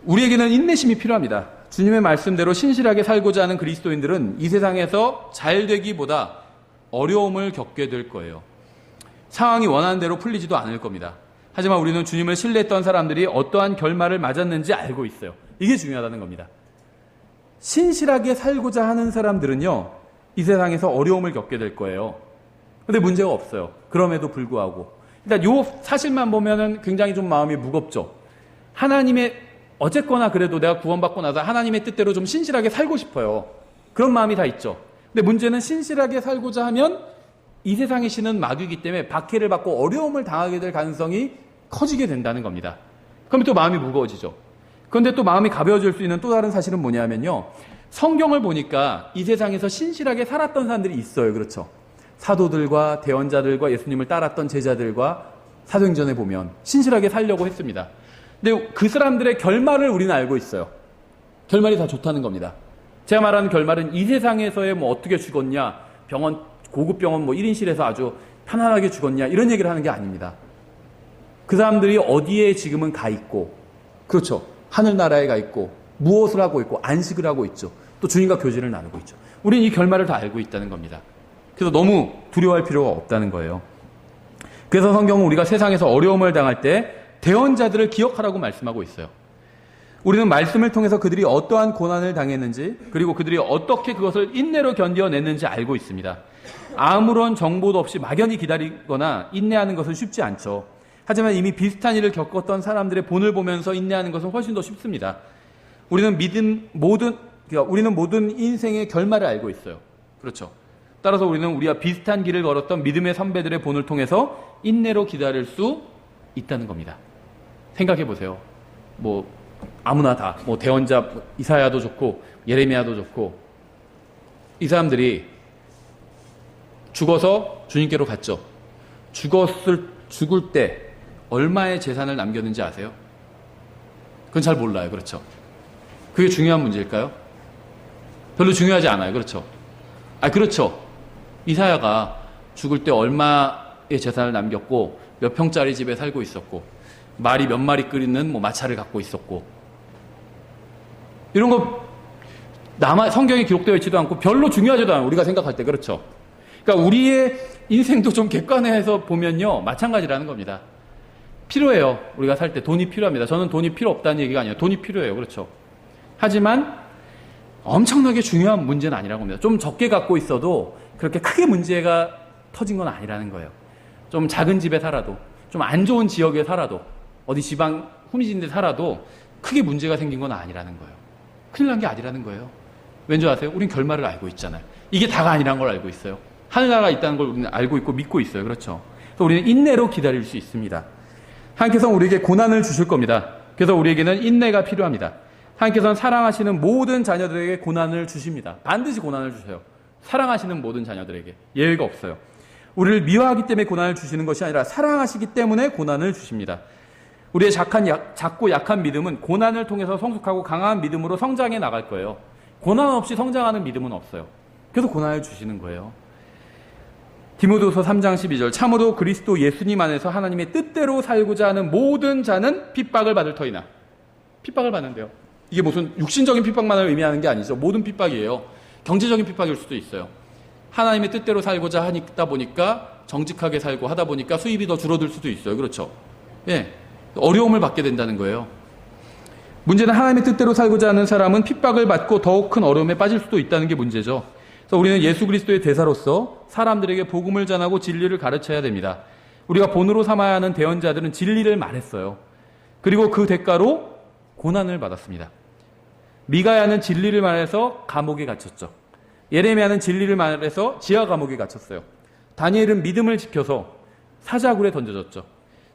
우리에게는 인내심이 필요합니다. 주님의 말씀대로 신실하게 살고자 하는 그리스도인들은 이 세상에서 잘 되기보다 어려움을 겪게 될 거예요. 상황이 원하는 대로 풀리지도 않을 겁니다. 하지만 우리는 주님을 신뢰했던 사람들이 어떠한 결말을 맞았는지 알고 있어요. 이게 중요하다는 겁니다. 신실하게 살고자 하는 사람들은요, 이 세상에서 어려움을 겪게 될 거예요. 근데 문제가 없어요. 그럼에도 불구하고. 일단 요 사실만 보면은 굉장히 좀 마음이 무겁죠. 하나님의, 어쨌거나 그래도 내가 구원받고 나서 하나님의 뜻대로 좀 신실하게 살고 싶어요. 그런 마음이 다 있죠. 근데 문제는 신실하게 살고자 하면 이 세상의 신은 마귀이기 때문에 박해를 받고 어려움을 당하게 될 가능성이 커지게 된다는 겁니다. 그럼 또 마음이 무거워지죠. 그런데 또 마음이 가벼워질 수 있는 또 다른 사실은 뭐냐면요. 성경을 보니까 이 세상에서 신실하게 살았던 사람들이 있어요. 그렇죠. 사도들과 대언자들과 예수님을 따랐던 제자들과 사도행전에 보면 신실하게 살려고 했습니다. 근데 그 사람들의 결말을 우리는 알고 있어요. 결말이 다 좋다는 겁니다. 제가 말하는 결말은 이 세상에서의 뭐 어떻게 죽었냐, 병원, 고급 병원 뭐 1인실에서 아주 편안하게 죽었냐, 이런 얘기를 하는 게 아닙니다. 그 사람들이 어디에 지금은 가 있고, 그렇죠. 하늘나라에 가 있고, 무엇을 하고 있고, 안식을 하고 있죠. 또 주님과 교제를 나누고 있죠. 우리는 이 결말을 다 알고 있다는 겁니다. 그래서 너무 두려워할 필요가 없다는 거예요. 그래서 성경은 우리가 세상에서 어려움을 당할 때 대언자들을 기억하라고 말씀하고 있어요. 우리는 말씀을 통해서 그들이 어떠한 고난을 당했는지, 그리고 그들이 어떻게 그것을 인내로 견뎌냈는지 알고 있습니다. 아무런 정보도 없이 막연히 기다리거나 인내하는 것은 쉽지 않죠. 하지만 이미 비슷한 일을 겪었던 사람들의 본을 보면서 인내하는 것은 훨씬 더 쉽습니다. 우리는 그러니까 우리는 모든 인생의 결말을 알고 있어요. 그렇죠. 따라서 우리는 우리와 비슷한 길을 걸었던 믿음의 선배들의 본을 통해서 인내로 기다릴 수 있다는 겁니다. 생각해 보세요. 뭐 아무나 다, 뭐 대언자 이사야도 좋고 예레미야도 좋고 이 사람들이 죽어서 주님께로 갔죠. 죽을 때 얼마의 재산을 남겼는지 아세요? 그건 잘 몰라요. 그렇죠. 그게 중요한 문제일까요? 별로 중요하지 않아요. 그렇죠. 그렇죠. 이사야가 죽을 때 얼마의 재산을 남겼고 몇 평짜리 집에 살고 있었고 말이 몇 마리 끓이는 뭐 마차를 갖고 있었고 이런 거 성경에 기록되어 있지도 않고 별로 중요하지도 않아요. 우리가 생각할 때. 그렇죠. 그러니까 우리의 인생도 좀 객관해서 보면요 마찬가지라는 겁니다. 필요해요. 우리가 살 때 돈이 필요합니다. 저는 돈이 필요 없다는 얘기가 아니에요. 돈이 필요해요. 그렇죠. 하지만 엄청나게 중요한 문제는 아니라고 합니다. 좀 적게 갖고 있어도 그렇게 크게 문제가 터진 건 아니라는 거예요. 좀 작은 집에 살아도, 좀 안 좋은 지역에 살아도, 어디 지방 후미진 데 살아도 크게 문제가 생긴 건 아니라는 거예요. 큰일 난 게 아니라는 거예요. 왠지 아세요? 우린 결말을 알고 있잖아요. 이게 다가 아니라는 걸 알고 있어요. 하늘나라가 있다는 걸 우리는 알고 있고 믿고 있어요. 그렇죠. 그래서 우리는 인내로 기다릴 수 있습니다. 하나님께서는 우리에게 고난을 주실 겁니다. 그래서 우리에게는 인내가 필요합니다. 하나님께서는 사랑하시는 모든 자녀들에게 고난을 주십니다. 반드시 고난을 주세요. 사랑하시는 모든 자녀들에게 예외가 없어요. 우리를 미워하기 때문에 고난을 주시는 것이 아니라 사랑하시기 때문에 고난을 주십니다. 우리의 작고 약한 믿음은 고난을 통해서 성숙하고 강한 믿음으로 성장해 나갈 거예요. 고난 없이 성장하는 믿음은 없어요. 그래서 고난을 주시는 거예요. 디모데후서 3장 12절 참으로 그리스도 예수님 안에서 하나님의 뜻대로 살고자 하는 모든 자는 핍박을 받을 터이나 핍박을 받는데요. 이게 무슨 육신적인 핍박만을 의미하는 게 아니죠. 모든 핍박이에요. 경제적인 핍박일 수도 있어요. 하나님의 뜻대로 살고자 하다 보니까 정직하게 살고 하다 보니까 수입이 더 줄어들 수도 있어요. 그렇죠. 예, 어려움을 받게 된다는 거예요. 문제는 하나님의 뜻대로 살고자 하는 사람은 핍박을 받고 더욱 큰 어려움에 빠질 수도 있다는 게 문제죠. 그래서 우리는 예수 그리스도의 대사로서 사람들에게 복음을 전하고 진리를 가르쳐야 됩니다. 우리가 본으로 삼아야 하는 대언자들은 진리를 말했어요. 그리고 그 대가로 고난을 받았습니다. 미가야는 진리를 말해서 감옥에 갇혔죠. 예레미야는 진리를 말해서 지하 감옥에 갇혔어요. 다니엘은 믿음을 지켜서 사자굴에 던져졌죠.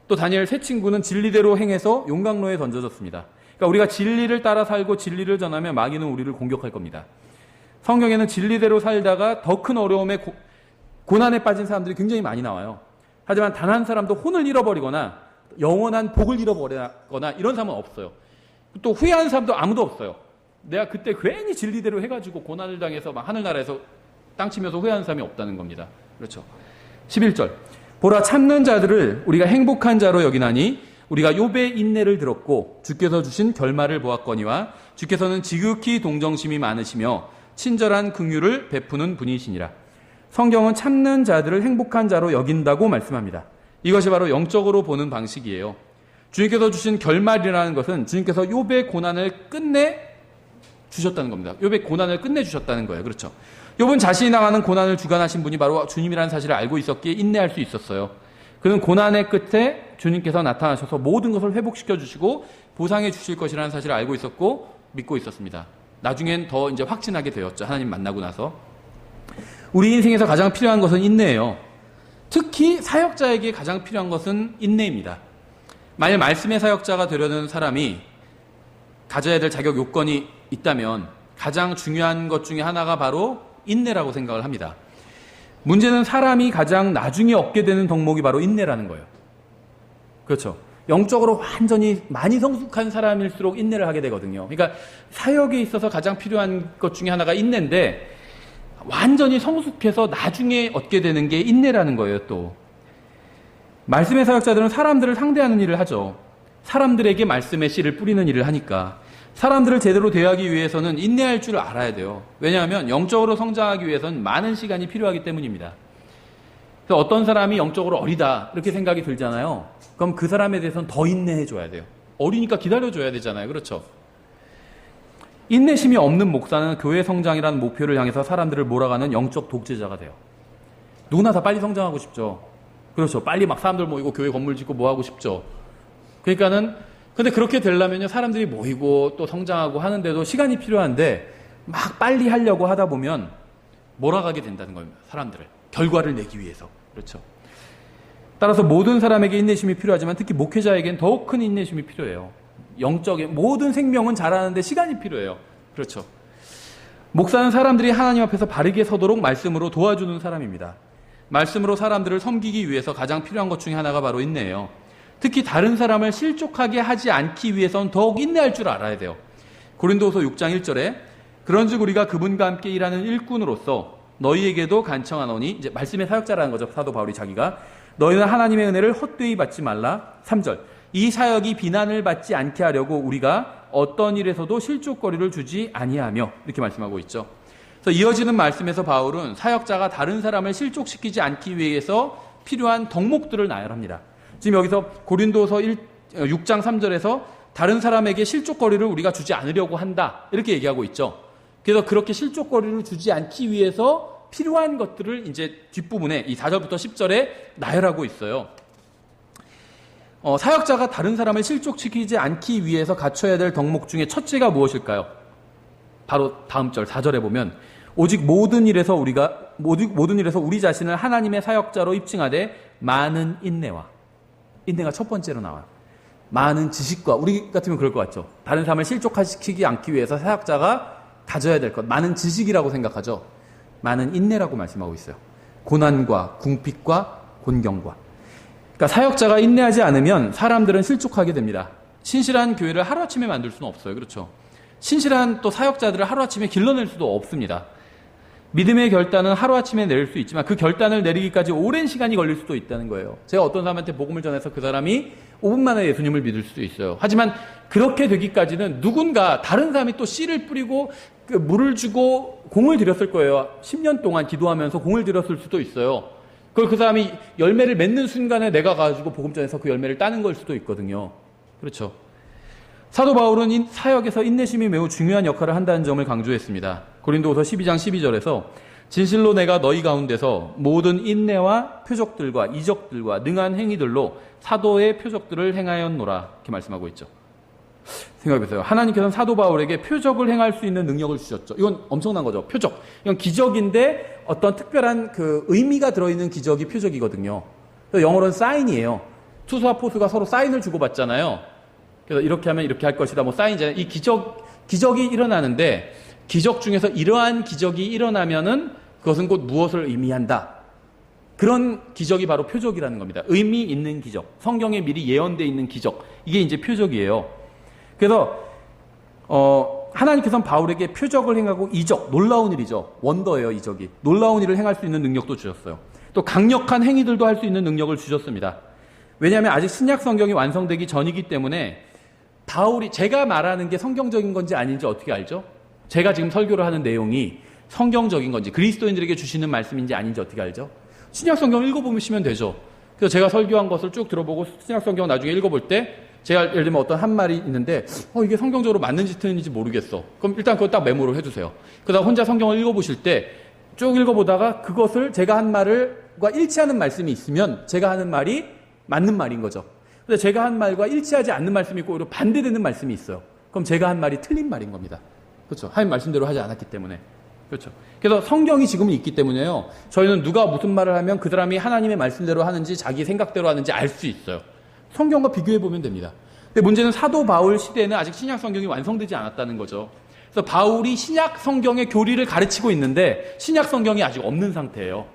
또 다니엘 세 친구는 진리대로 행해서 용광로에 던져졌습니다. 그러니까 우리가 진리를 따라 살고 진리를 전하면 마귀는 우리를 공격할 겁니다. 성경에는 진리대로 살다가 더 큰 어려움에 고난에 빠진 사람들이 굉장히 많이 나와요. 하지만 단 한 사람도 혼을 잃어버리거나 영원한 복을 잃어버리거나 이런 사람은 없어요. 또 후회하는 사람도 아무도 없어요. 내가 그때 괜히 진리대로 해가지고 고난을 당해서 막 하늘나라에서 땅 치면서 후회하는 사람이 없다는 겁니다. 그렇죠. 11절 보라 참는 자들을 우리가 행복한 자로 여기나니 우리가 욥의 인내를 들었고 주께서 주신 결말을 보았거니와 주께서는 지극히 동정심이 많으시며 친절한 긍휼을 베푸는 분이시니라. 성경은 참는 자들을 행복한 자로 여긴다고 말씀합니다. 이것이 바로 영적으로 보는 방식이에요. 주님께서 주신 결말이라는 것은 주님께서 욥의 고난을 끝내 주셨다는 겁니다. 욥의 고난을 끝내 주셨다는 거예요. 그렇죠. 욥은 자신이 당하는 고난을 주관하신 분이 바로 주님이라는 사실을 알고 있었기에 인내할 수 있었어요. 그는 고난의 끝에 주님께서 나타나셔서 모든 것을 회복시켜 주시고 보상해 주실 것이라는 사실을 알고 있었고 믿고 있었습니다. 나중엔 더 이제 확신하게 되었죠. 하나님 만나고 나서. 우리 인생에서 가장 필요한 것은 인내예요. 특히 사역자에게 가장 필요한 것은 인내입니다. 만약 말씀의 사역자가 되려는 사람이 가져야 될 자격 요건이 있다면 가장 중요한 것 중에 하나가 바로 인내라고 생각을 합니다. 문제는 사람이 가장 나중에 얻게 되는 덕목이 바로 인내라는 거예요. 그렇죠. 영적으로 완전히 많이 성숙한 사람일수록 인내를 하게 되거든요. 그러니까 사역에 있어서 가장 필요한 것 중에 하나가 인내인데 완전히 성숙해서 나중에 얻게 되는 게 인내라는 거예요. 또 말씀의 사역자들은 사람들을 상대하는 일을 하죠. 사람들에게 말씀의 씨를 뿌리는 일을 하니까 사람들을 제대로 대하기 위해서는 인내할 줄 알아야 돼요. 왜냐하면 영적으로 성장하기 위해서는 많은 시간이 필요하기 때문입니다. 그래서 어떤 사람이 영적으로 어리다 이렇게 생각이 들잖아요. 그럼 그 사람에 대해서는 더 인내해줘야 돼요. 어리니까 기다려줘야 되잖아요. 그렇죠. 인내심이 없는 목사는 교회 성장이라는 목표를 향해서 사람들을 몰아가는 영적 독재자가 돼요. 누구나 다 빨리 성장하고 싶죠. 그렇죠. 빨리 막 사람들 모이고 교회 건물 짓고 뭐 하고 싶죠. 그러니까는 근데 그렇게 되려면요 사람들이 모이고 또 성장하고 하는데도 시간이 필요한데 막 빨리 하려고 하다 보면 몰아가게 된다는 겁니다. 사람들을. 결과를 내기 위해서. 그렇죠. 따라서 모든 사람에게 인내심이 필요하지만 특히 목회자에겐 더욱 큰 인내심이 필요해요. 영적인 모든 생명은 자라는데 시간이 필요해요. 그렇죠. 목사는 사람들이 하나님 앞에서 바르게 서도록 말씀으로 도와주는 사람입니다. 말씀으로 사람들을 섬기기 위해서 가장 필요한 것 중에 하나가 바로 인내예요. 특히 다른 사람을 실족하게 하지 않기 위해서는 더욱 인내할 줄 알아야 돼요. 고린도후서 6장 1절에 그런즉 우리가 그분과 함께 일하는 일꾼으로서 너희에게도 간청하노니, 이제 말씀의 사역자라는 거죠. 사도 바울이 자기가. 너희는 하나님의 은혜를 헛되이 받지 말라. 3절. 이 사역이 비난을 받지 않게 하려고 우리가 어떤 일에서도 실족거리를 주지 아니하며, 이렇게 말씀하고 있죠. 그래서 이어지는 말씀에서 바울은 사역자가 다른 사람을 실족시키지 않기 위해서 필요한 덕목들을 나열합니다. 지금 여기서 고린도서 6장 3절에서 다른 사람에게 실족거리를 우리가 주지 않으려고 한다, 이렇게 얘기하고 있죠. 그래서 그렇게 실족거리를 주지 않기 위해서 필요한 것들을 이제 뒷부분에 이 4절부터 10절에 나열하고 있어요. 사역자가 다른 사람을 실족시키지 않기 위해서 갖춰야 될 덕목 중에 첫째가 무엇일까요? 바로 다음 절 4절에 보면 오직 모든 일에서 우리 자신을 하나님의 사역자로 입증하되 많은 인내가 첫 번째로 나와요. 많은 지식과, 우리 같으면 그럴 것 같죠. 다른 사람을 실족시키지 않기 위해서 사역자가 가져야 될 것, 많은 지식이라고 생각하죠. 많은 인내라고 말씀하고 있어요. 고난과 궁핍과 곤경과. 그러니까 사역자가 인내하지 않으면 사람들은 실족하게 됩니다. 신실한 교회를 하루아침에 만들 수는 없어요. 그렇죠. 신실한 또 사역자들을 하루아침에 길러낼 수도 없습니다. 믿음의 결단은 하루아침에 내릴 수 있지만 그 결단을 내리기까지 오랜 시간이 걸릴 수도 있다는 거예요. 제가 어떤 사람한테 복음을 전해서 그 사람이 5분 만에 예수님을 믿을 수도 있어요. 하지만 그렇게 되기까지는 누군가 다른 사람이 또 씨를 뿌리고 물을 주고 공을 들였을 거예요. 10년 동안 기도하면서 공을 들였을 수도 있어요. 그걸 그 사람이 열매를 맺는 순간에 내가 가지고 복음 전해서 그 열매를 따는 걸 수도 있거든요. 그렇죠. 사도 바울은 사역에서 인내심이 매우 중요한 역할을 한다는 점을 강조했습니다. 고린도후서 12장 12절에서 진실로 내가 너희 가운데서 모든 인내와 표적들과 이적들과 능한 행위들로 사도의 표적들을 행하였노라, 이렇게 말씀하고 있죠. 생각해보세요. 하나님께서는 사도 바울에게 표적을 행할 수 있는 능력을 주셨죠. 이건 엄청난 거죠. 표적. 이건 기적인데 어떤 특별한 그 의미가 들어있는 기적이 표적이거든요. 그래서 영어로는 사인이에요. 투수와 포수가 서로 사인을 주고받잖아요. 그래서 이렇게 하면 이렇게 할 것이다. 뭐 사인이잖아요. 이 기적이 일어나는데 기적 중에서 이러한 기적이 일어나면은 그것은 곧 무엇을 의미한다. 그런 기적이 바로 표적이라는 겁니다. 의미 있는 기적. 성경에 미리 예언되어 있는 기적. 이게 이제 표적이에요. 그래서 하나님께서는 바울에게 표적을 행하고 이적, 놀라운 일이죠. 원더예요, 이적이. 놀라운 일을 행할 수 있는 능력도 주셨어요. 또 강력한 행위들도 할 수 있는 능력을 주셨습니다. 왜냐하면 아직 신약 성경이 완성되기 전이기 때문에 바울이, 제가 말하는 게 성경적인 건지 아닌지 어떻게 알죠? 제가 지금 설교를 하는 내용이 성경적인 건지 그리스도인들에게 주시는 말씀인지 아닌지 어떻게 알죠? 신약 성경을 읽어보시면 되죠. 그래서 제가 설교한 것을 쭉 들어보고 신약 성경을 나중에 읽어볼 때 제가 예를 들면 어떤 한 말이 있는데 이게 성경적으로 맞는지 틀린지 모르겠어. 그럼 일단 그거 딱 메모를 해두세요. 그러다 혼자 성경을 읽어보실 때 쭉 읽어보다가 그것을 제가 한 말과 일치하는 말씀이 있으면 제가 하는 말이 맞는 말인 거죠. 근데 제가 한 말과 일치하지 않는 말씀이 있고 오히려 반대되는 말씀이 있어요. 그럼 제가 한 말이 틀린 말인 겁니다. 그렇죠. 하나님 말씀대로 하지 않았기 때문에. 그렇죠. 그래서 성경이 지금은 있기 때문에요. 저희는 누가 무슨 말을 하면 그 사람이 하나님의 말씀대로 하는지 자기 생각대로 하는지 알 수 있어요. 성경과 비교해보면 됩니다. 근데 문제는 사도 바울 시대에는 아직 신약 성경이 완성되지 않았다는 거죠. 그래서 바울이 신약 성경의 교리를 가르치고 있는데 신약 성경이 아직 없는 상태예요.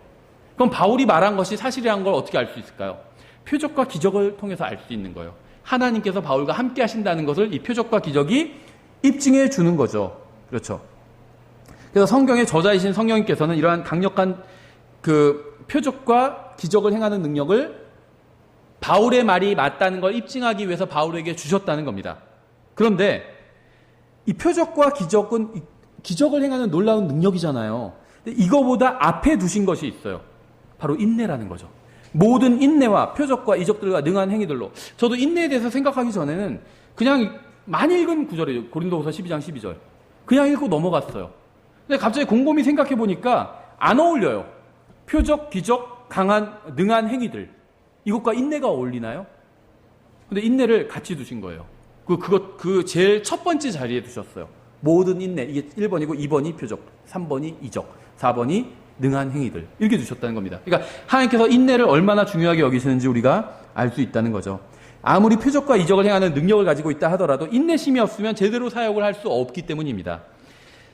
그럼 바울이 말한 것이 사실이라는 걸 어떻게 알 수 있을까요? 표적과 기적을 통해서 알 수 있는 거예요. 하나님께서 바울과 함께 하신다는 것을 이 표적과 기적이 입증해 주는 거죠. 그렇죠. 그래서 성경의 저자이신 성령님께서는 이러한 강력한 그 표적과 기적을 행하는 능력을 바울의 말이 맞다는 걸 입증하기 위해서 바울에게 주셨다는 겁니다. 그런데 이 표적과 기적은 기적을 행하는 놀라운 능력이잖아요. 근데 이거보다 앞에 두신 것이 있어요. 바로 인내라는 거죠. 모든 인내와 표적과 이적들과 능한 행위들로. 저도 인내에 대해서 생각하기 전에는 그냥 많이 읽은 구절이에요. 고린도후서 12장 12절. 그냥 읽고 넘어갔어요. 근데 갑자기 곰곰이 생각해 보니까 안 어울려요. 표적, 기적, 강한, 능한 행위들. 이것과 인내가 어울리나요? 근데 인내를 같이 두신 거예요. 그 제일 첫 번째 자리에 두셨어요. 모든 인내, 이게 1번이고 2번이 표적, 3번이 이적, 4번이 능한 행위들 이렇게 주셨다는 겁니다. 그러니까 하나님께서 인내를 얼마나 중요하게 여기시는지 우리가 알 수 있다는 거죠. 아무리 표적과 이적을 행하는 능력을 가지고 있다 하더라도 인내심이 없으면 제대로 사역을 할 수 없기 때문입니다.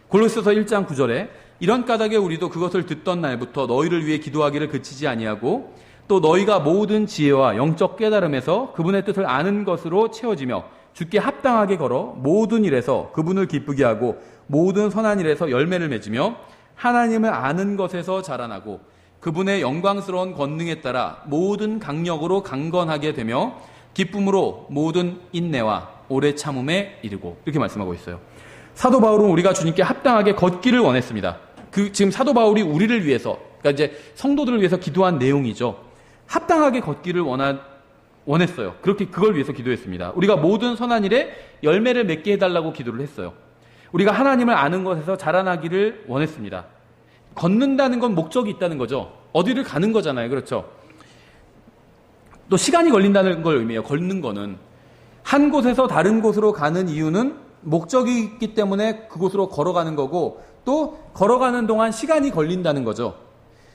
골로새서 1장 9절에 이런 까닭에 우리도 그것을 듣던 날부터 너희를 위해 기도하기를 그치지 아니하고 또 너희가 모든 지혜와 영적 깨달음에서 그분의 뜻을 아는 것으로 채워지며 주께 합당하게 걸어 모든 일에서 그분을 기쁘게 하고 모든 선한 일에서 열매를 맺으며 하나님을 아는 것에서 자라나고 그분의 영광스러운 권능에 따라 모든 강력으로 강건하게 되며 기쁨으로 모든 인내와 오래 참음에 이르고 이렇게 말씀하고 있어요. 사도 바울은 우리가 주님께 합당하게 걷기를 원했습니다. 지금 사도 바울이 우리를 위해서, 그러니까 이제 성도들을 위해서 기도한 내용이죠. 합당하게 걷기를 원했어요. 그걸 위해서 기도했습니다. 우리가 모든 선한 일에 열매를 맺게 해달라고 기도를 했어요. 우리가 하나님을 아는 것에서 자라나기를 원했습니다. 걷는다는 건 목적이 있다는 거죠. 어디를 가는 거잖아요. 그렇죠? 또 시간이 걸린다는 걸 의미해요. 걷는 거는. 한 곳에서 다른 곳으로 가는 이유는 목적이 있기 때문에 그곳으로 걸어가는 거고 또 걸어가는 동안 시간이 걸린다는 거죠.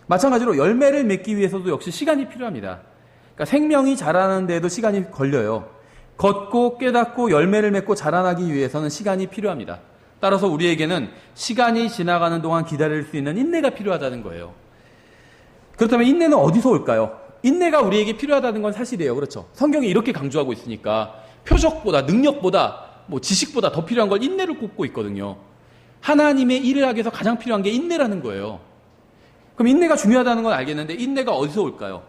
마찬가지로 열매를 맺기 위해서도 역시 시간이 필요합니다. 그러니까 생명이 자라는 데에도 시간이 걸려요. 걷고 깨닫고 열매를 맺고 자라나기 위해서는 시간이 필요합니다. 따라서 우리에게는 시간이 지나가는 동안 기다릴 수 있는 인내가 필요하다는 거예요. 그렇다면 인내는 어디서 올까요? 인내가 우리에게 필요하다는 건 사실이에요. 그렇죠? 성경이 이렇게 강조하고 있으니까 표적보다 능력보다 지식보다 더 필요한 걸 인내를 꼽고 있거든요. 하나님의 일을 하기 위해서 가장 필요한 게 인내라는 거예요. 그럼 인내가 중요하다는 건 알겠는데 인내가 어디서 올까요?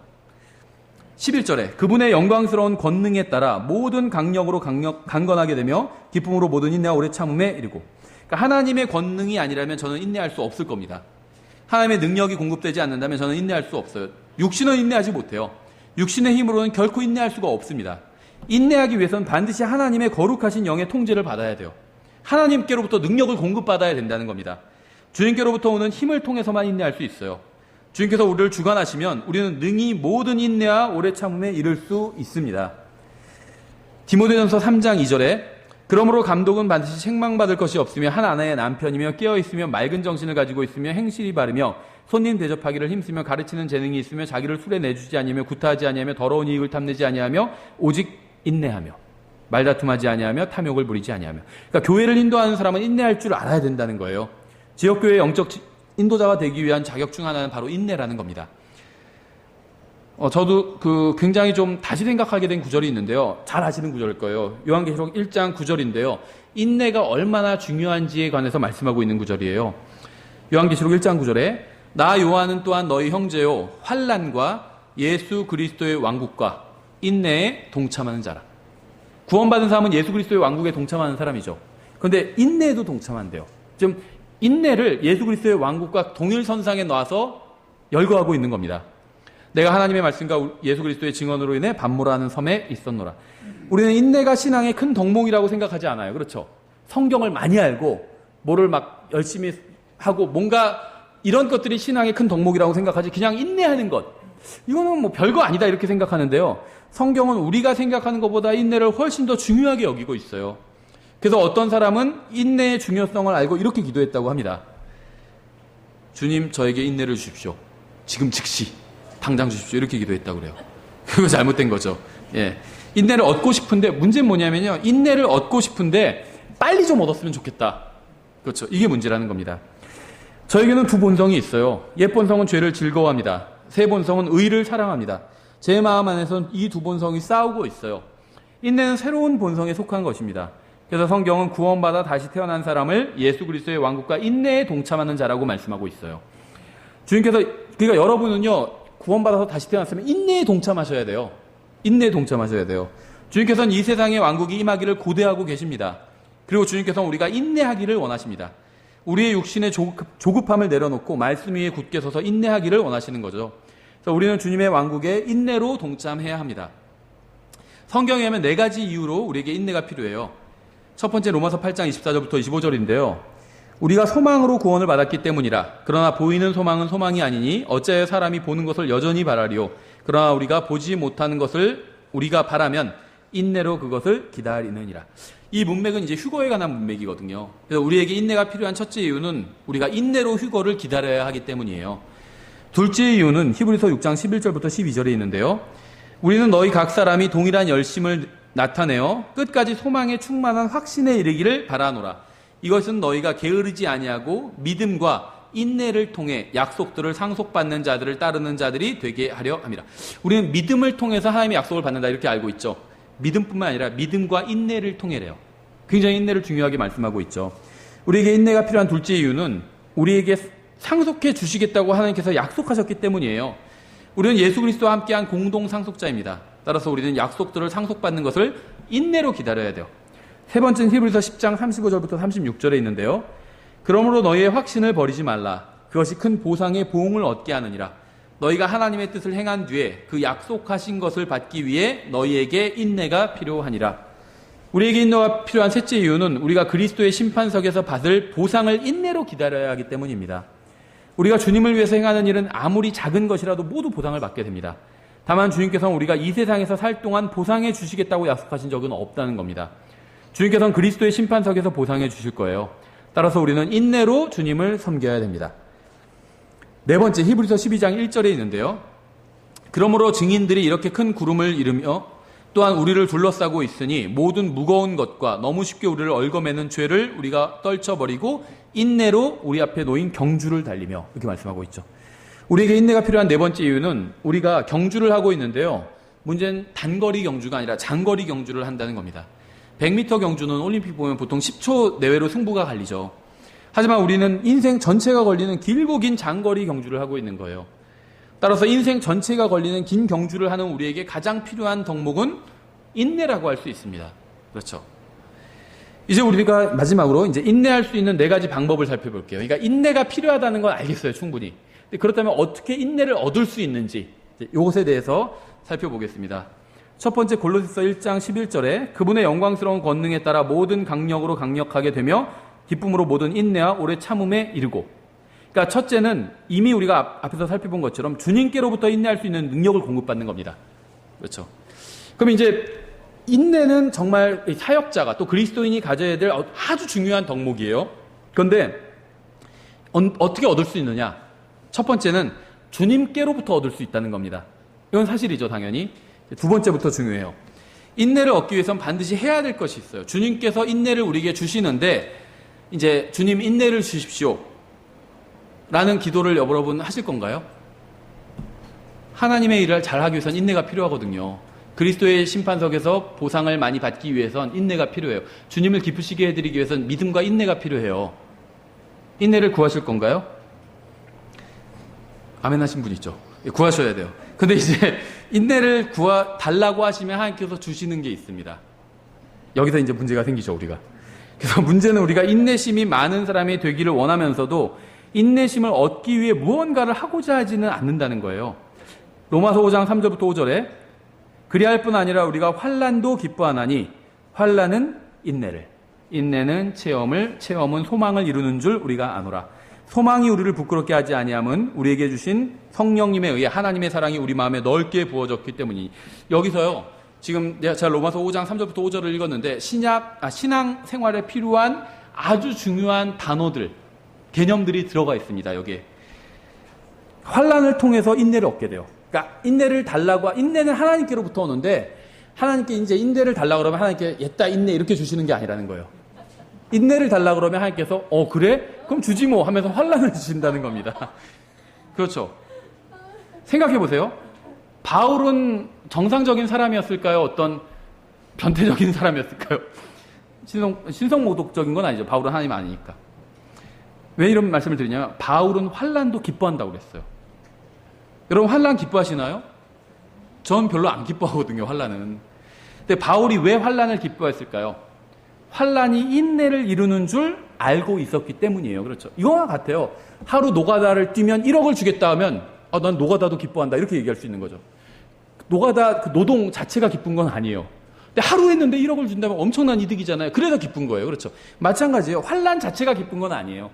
11절에 그분의 영광스러운 권능에 따라 모든 강력으로 강건하게 되며 기쁨으로 모든 인내와 오래 참음에 이르고. 그러니까 하나님의 권능이 아니라면 저는 인내할 수 없을 겁니다. 하나님의 능력이 공급되지 않는다면 저는 인내할 수 없어요. 육신은 인내하지 못해요. 육신의 힘으로는 결코 인내할 수가 없습니다. 인내하기 위해서는 반드시 하나님의 거룩하신 영의 통제를 받아야 돼요. 하나님께로부터 능력을 공급받아야 된다는 겁니다. 주님께로부터 오는 힘을 통해서만 인내할 수 있어요. 주님께서 우리를 주관하시면 우리는 능히 모든 인내와 오래 참음에 이를 수 있습니다. 디모데전서 3장 2절에 그러므로 감독은 반드시 책망받을 것이 없으며 한 아내의 남편이며 깨어있으며 맑은 정신을 가지고 있으며 행실이 바르며 손님 대접하기를 힘쓰며 가르치는 재능이 있으며 자기를 술에 내주지 아니하며 구타하지 아니하며 더러운 이익을 탐내지 아니하며 오직 인내하며 말다툼하지 아니하며 탐욕을 부리지 아니하며. 그러니까 교회를 인도하는 사람은 인내할 줄 알아야 된다는 거예요. 지역교회의 영적 인도자가 되기 위한 자격 중 하나는 바로 인내라는 겁니다. 저도 굉장히 좀 다시 생각하게 된 구절이 있는데요. 잘 아시는 구절일 거예요. 요한계시록 1장 9절인데요. 인내가 얼마나 중요한지에 관해서 말씀하고 있는 구절이에요. 요한계시록 1장 9절에 나 요한은 또한 너희 형제요 환난과 예수 그리스도의 왕국과 인내에 동참하는 자라. 구원받은 사람은 예수 그리스도의 왕국에 동참하는 사람이죠. 그런데 인내에도 동참한대요. 지금 인내를 예수 그리스도의 왕국과 동일선상에 놔서 열거하고 있는 겁니다. 내가 하나님의 말씀과 예수 그리스도의 증언으로 인해 반모라는 섬에 있었노라. 우리는 인내가 신앙의 큰 덕목이라고 생각하지 않아요. 그렇죠? 성경을 많이 알고 뭐를 막 열심히 하고 뭔가 이런 것들이 신앙의 큰 덕목이라고 생각하지 그냥 인내하는 것 이거는 뭐 별거 아니다 이렇게 생각하는데요. 성경은 우리가 생각하는 것보다 인내를 훨씬 더 중요하게 여기고 있어요. 그래서 어떤 사람은 인내의 중요성을 알고 이렇게 기도했다고 합니다. 주님 저에게 인내를 주십시오. 지금 즉시 당장 주십시오. 이렇게 기도했다고 그래요. 그거 잘못된 거죠. 예. 인내를 얻고 싶은데 문제는 뭐냐면요. 인내를 얻고 싶은데 빨리 좀 얻었으면 좋겠다. 그렇죠. 이게 문제라는 겁니다. 저에게는 두 본성이 있어요. 옛 본성은 죄를 즐거워합니다. 새 본성은 의를 사랑합니다. 제 마음 안에서는 이 두 본성이 싸우고 있어요. 인내는 새로운 본성에 속한 것입니다. 그래서 성경은 구원받아 다시 태어난 사람을 예수 그리스도의 왕국과 인내에 동참하는 자라고 말씀하고 있어요. 주님께서 그러니까 여러분은요. 구원받아서 다시 태어났으면 인내에 동참하셔야 돼요. 인내에 동참하셔야 돼요. 주님께서는 이 세상의 왕국이 임하기를 고대하고 계십니다. 그리고 주님께서는 우리가 인내하기를 원하십니다. 우리의 육신의 조급함을 내려놓고 말씀 위에 굳게 서서 인내하기를 원하시는 거죠. 그래서 우리는 주님의 왕국에 인내로 동참해야 합니다. 성경에 하면 네 가지 이유로 우리에게 인내가 필요해요. 첫 번째 로마서 8장 24절부터 25절인데요. 우리가 소망으로 구원을 받았기 때문이라. 그러나 보이는 소망은 소망이 아니니 어찌하여 사람이 보는 것을 여전히 바라리요. 그러나 우리가 보지 못하는 것을 우리가 바라면 인내로 그것을 기다리느니라. 이 문맥은 이제 휴거에 관한 문맥이거든요. 그래서 우리에게 인내가 필요한 첫째 이유는 우리가 인내로 휴거를 기다려야 하기 때문이에요. 둘째 이유는 히브리서 6장 11절부터 12절에 있는데요. 우리는 너희 각 사람이 동일한 열심을 나타내어 끝까지 소망에 충만한 확신에 이르기를 바라노라. 이것은 너희가 게으르지 아니하고 믿음과 인내를 통해 약속들을 상속받는 자들을 따르는 자들이 되게 하려 함이라. 우리는 믿음을 통해서 하나님의 약속을 받는다 이렇게 알고 있죠. 믿음뿐만 아니라 믿음과 인내를 통해래요. 굉장히 인내를 중요하게 말씀하고 있죠. 우리에게 인내가 필요한 둘째 이유는 우리에게 상속해 주시겠다고 하나님께서 약속하셨기 때문이에요. 우리는 예수 그리스도와 함께한 공동 상속자입니다. 따라서 우리는 약속들을 상속받는 것을 인내로 기다려야 돼요. 세 번째는 히브리서 10장 35절부터 36절에 있는데요. 그러므로 너희의 확신을 버리지 말라. 그것이 큰 보상의 보응을 얻게 하느니라. 너희가 하나님의 뜻을 행한 뒤에 그 약속하신 것을 받기 위해 너희에게 인내가 필요하니라. 우리에게 인내가 필요한 셋째 이유는 우리가 그리스도의 심판석에서 받을 보상을 인내로 기다려야 하기 때문입니다. 우리가 주님을 위해서 행하는 일은 아무리 작은 것이라도 모두 보상을 받게 됩니다. 다만 주님께서는 우리가 이 세상에서 살 동안 보상해 주시겠다고 약속하신 적은 없다는 겁니다. 주님께서는 그리스도의 심판석에서 보상해 주실 거예요. 따라서 우리는 인내로 주님을 섬겨야 됩니다. 네 번째, 히브리서 12장 1절에 있는데요. 그러므로 증인들이 이렇게 큰 구름을 이루며 또한 우리를 둘러싸고 있으니 모든 무거운 것과 너무 쉽게 우리를 얽어매는 죄를 우리가 떨쳐버리고 인내로 우리 앞에 놓인 경주를 달리며 이렇게 말씀하고 있죠. 우리에게 인내가 필요한 네 번째 이유는 우리가 경주를 하고 있는데요. 문제는 단거리 경주가 아니라 장거리 경주를 한다는 겁니다. 100m 경주는 올림픽 보면 보통 10초 내외로 승부가 갈리죠. 하지만 우리는 인생 전체가 걸리는 길고 긴 장거리 경주를 하고 있는 거예요. 따라서 인생 전체가 걸리는 긴 경주를 하는 우리에게 가장 필요한 덕목은 인내라고 할 수 있습니다. 그렇죠. 이제 우리가 마지막으로 이제 인내할 수 있는 네 가지 방법을 살펴볼게요. 그러니까 인내가 필요하다는 건 알겠어요, 충분히. 그렇다면 어떻게 인내를 얻을 수 있는지 이것에 대해서 살펴보겠습니다. 첫 번째 골로새서 1장 11절에 그분의 영광스러운 권능에 따라 모든 강력으로 강력하게 되며 기쁨으로 모든 인내와 오래 참음에 이르고. 그러니까 첫째는 이미 우리가 앞에서 살펴본 것처럼 주님께로부터 인내할 수 있는 능력을 공급받는 겁니다. 그렇죠. 그럼 이제 인내는 정말 사역자가 또 그리스도인이 가져야 될 아주 중요한 덕목이에요. 그런데 어떻게 얻을 수 있느냐? 첫 번째는 주님께로부터 얻을 수 있다는 겁니다. 이건 사실이죠, 당연히. 두 번째부터 중요해요. 인내를 얻기 위해서는 반드시 해야 될 것이 있어요. 주님께서 인내를 우리에게 주시는데 이제 주님 인내를 주십시오 라는 기도를 여러분 하실 건가요? 하나님의 일을 잘하기 위해서는 인내가 필요하거든요. 그리스도의 심판석에서 보상을 많이 받기 위해선 인내가 필요해요. 주님을 기쁘시게 해드리기 위해서는 믿음과 인내가 필요해요. 인내를 구하실 건가요? 아멘 하신 분 있죠. 구하셔야 돼요. 근데 이제 인내를 달라고 하시면 하나님께서 주시는 게 있습니다. 여기서 이제 문제가 생기죠, 우리가. 그래서 문제는 우리가 인내심이 많은 사람이 되기를 원하면서도 인내심을 얻기 위해 무언가를 하고자 하지는 않는다는 거예요. 로마서 5장 3절부터 5절에 그리할 뿐 아니라 우리가 환난도 기뻐하나니 환난은 인내를, 인내는 체험을, 체험은 소망을 이루는 줄 우리가 아노라. 소망이 우리를 부끄럽게 하지 아니함은 우리에게 주신 성령님에 의해 하나님의 사랑이 우리 마음에 넓게 부어졌기 때문이니. 여기서요, 지금 제가 로마서 5장 3절부터 5절을 읽었는데 신앙 생활에 필요한 아주 중요한 단어들, 개념들이 들어가 있습니다. 여기에 환난을 통해서 인내를 얻게 돼요. 그러니까 인내를 달라고, 인내는 하나님께로부터 오는데 하나님께 이제 인내를 달라고 그러면 하나님께 옛다 인내 이렇게 주시는 게 아니라는 거예요. 인내를 달라고 그러면 하나님께서 그래? 그럼 주지 뭐 하면서 환난을 주신다는 겁니다. 그렇죠. 생각해 보세요. 바울은 정상적인 사람이었을까요? 어떤 변태적인 사람이었을까요? 신성모독적인 건 아니죠. 바울은 하나님 아니니까. 왜 이런 말씀을 드리냐면 바울은 환난도 기뻐한다고 그랬어요. 여러분 환난 기뻐하시나요? 전 별로 안 기뻐하거든요, 환난은. 근데 바울이 왜 환난을 기뻐했을까요? 환난이 인내를 이루는 줄 알고 있었기 때문이에요. 그렇죠. 이거와 같아요. 하루 노가다를 뛰면 1억을 주겠다 하면 난 노가다도 기뻐한다 이렇게 얘기할 수 있는 거죠. 노가다 그 노동 자체가 기쁜 건 아니에요. 근데 하루 했는데 1억을 준다면 엄청난 이득이잖아요. 그래서 기쁜 거예요. 그렇죠. 마찬가지예요. 환난 자체가 기쁜 건 아니에요.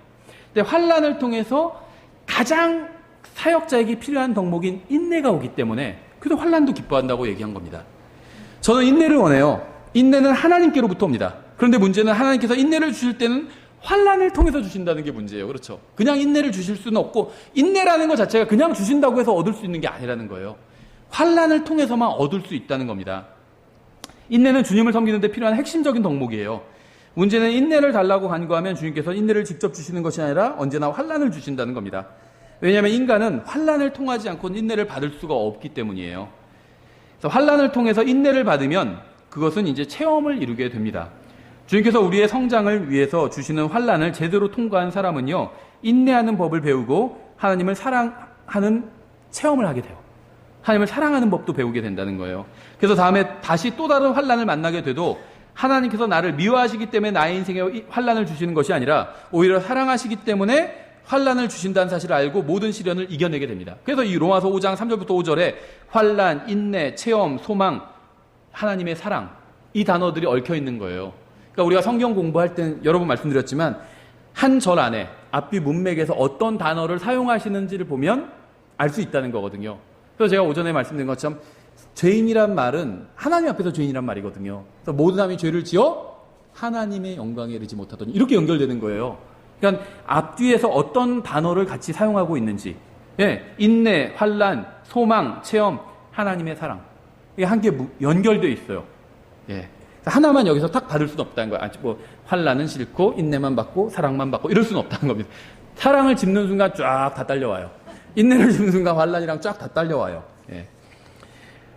근데 환난을 통해서 가장 사역자에게 필요한 덕목인 인내가 오기 때문에 그래서 환난도 기뻐한다고 얘기한 겁니다. 저는 인내를 원해요. 인내는 하나님께로부터 옵니다. 그런데 문제는 하나님께서 인내를 주실 때는 환난을 통해서 주신다는 게 문제예요. 그렇죠? 그냥 인내를 주실 수는 없고, 인내라는 것 자체가 그냥 주신다고 해서 얻을 수 있는 게 아니라는 거예요. 환난을 통해서만 얻을 수 있다는 겁니다. 인내는 주님을 섬기는 데 필요한 핵심적인 덕목이에요. 문제는 인내를 달라고 간구하면 주님께서 인내를 직접 주시는 것이 아니라 언제나 환난을 주신다는 겁니다. 왜냐하면 인간은 환난을 통하지 않고는 인내를 받을 수가 없기 때문이에요. 그래서 환난을 통해서 인내를 받으면 그것은 이제 체험을 이루게 됩니다. 주님께서 우리의 성장을 위해서 주시는 환난을 제대로 통과한 사람은요, 인내하는 법을 배우고 하나님을 사랑하는 체험을 하게 돼요. 하나님을 사랑하는 법도 배우게 된다는 거예요. 그래서 다음에 다시 또 다른 환난을 만나게 돼도 하나님께서 나를 미워하시기 때문에 나의 인생에 환난을 주시는 것이 아니라 오히려 사랑하시기 때문에 환난을 주신다는 사실을 알고 모든 시련을 이겨내게 됩니다. 그래서 이 로마서 5장 3절부터 5절에 환난, 인내, 체험, 소망, 하나님의 사랑, 이 단어들이 얽혀 있는 거예요. 그러니까 우리가 성경 공부할 땐 여러 번 말씀드렸지만 한 절 안에 앞뒤 문맥에서 어떤 단어를 사용하시는지를 보면 알 수 있다는 거거든요. 그래서 제가 오전에 말씀드린 것처럼 죄인이란 말은 하나님 앞에서 죄인이란 말이거든요. 그래서 모든 사람이 죄를 지어 하나님의 영광에 이르지 못하더니 이렇게 연결되는 거예요. 그러니까 앞뒤에서 어떤 단어를 같이 사용하고 있는지, 예, 인내, 환난, 소망, 체험, 하나님의 사랑, 이게 한 개 연결되어 있어요. 예. 하나만 여기서 딱 받을 수는 없다는 거예요. 뭐 환난은 싫고 인내만 받고 사랑만 받고 이럴 수는 없다는 겁니다. 사랑을 짚는 순간 쫙 다 딸려와요. 인내를 짚는 순간 환난이랑 쫙 다 딸려와요. 예.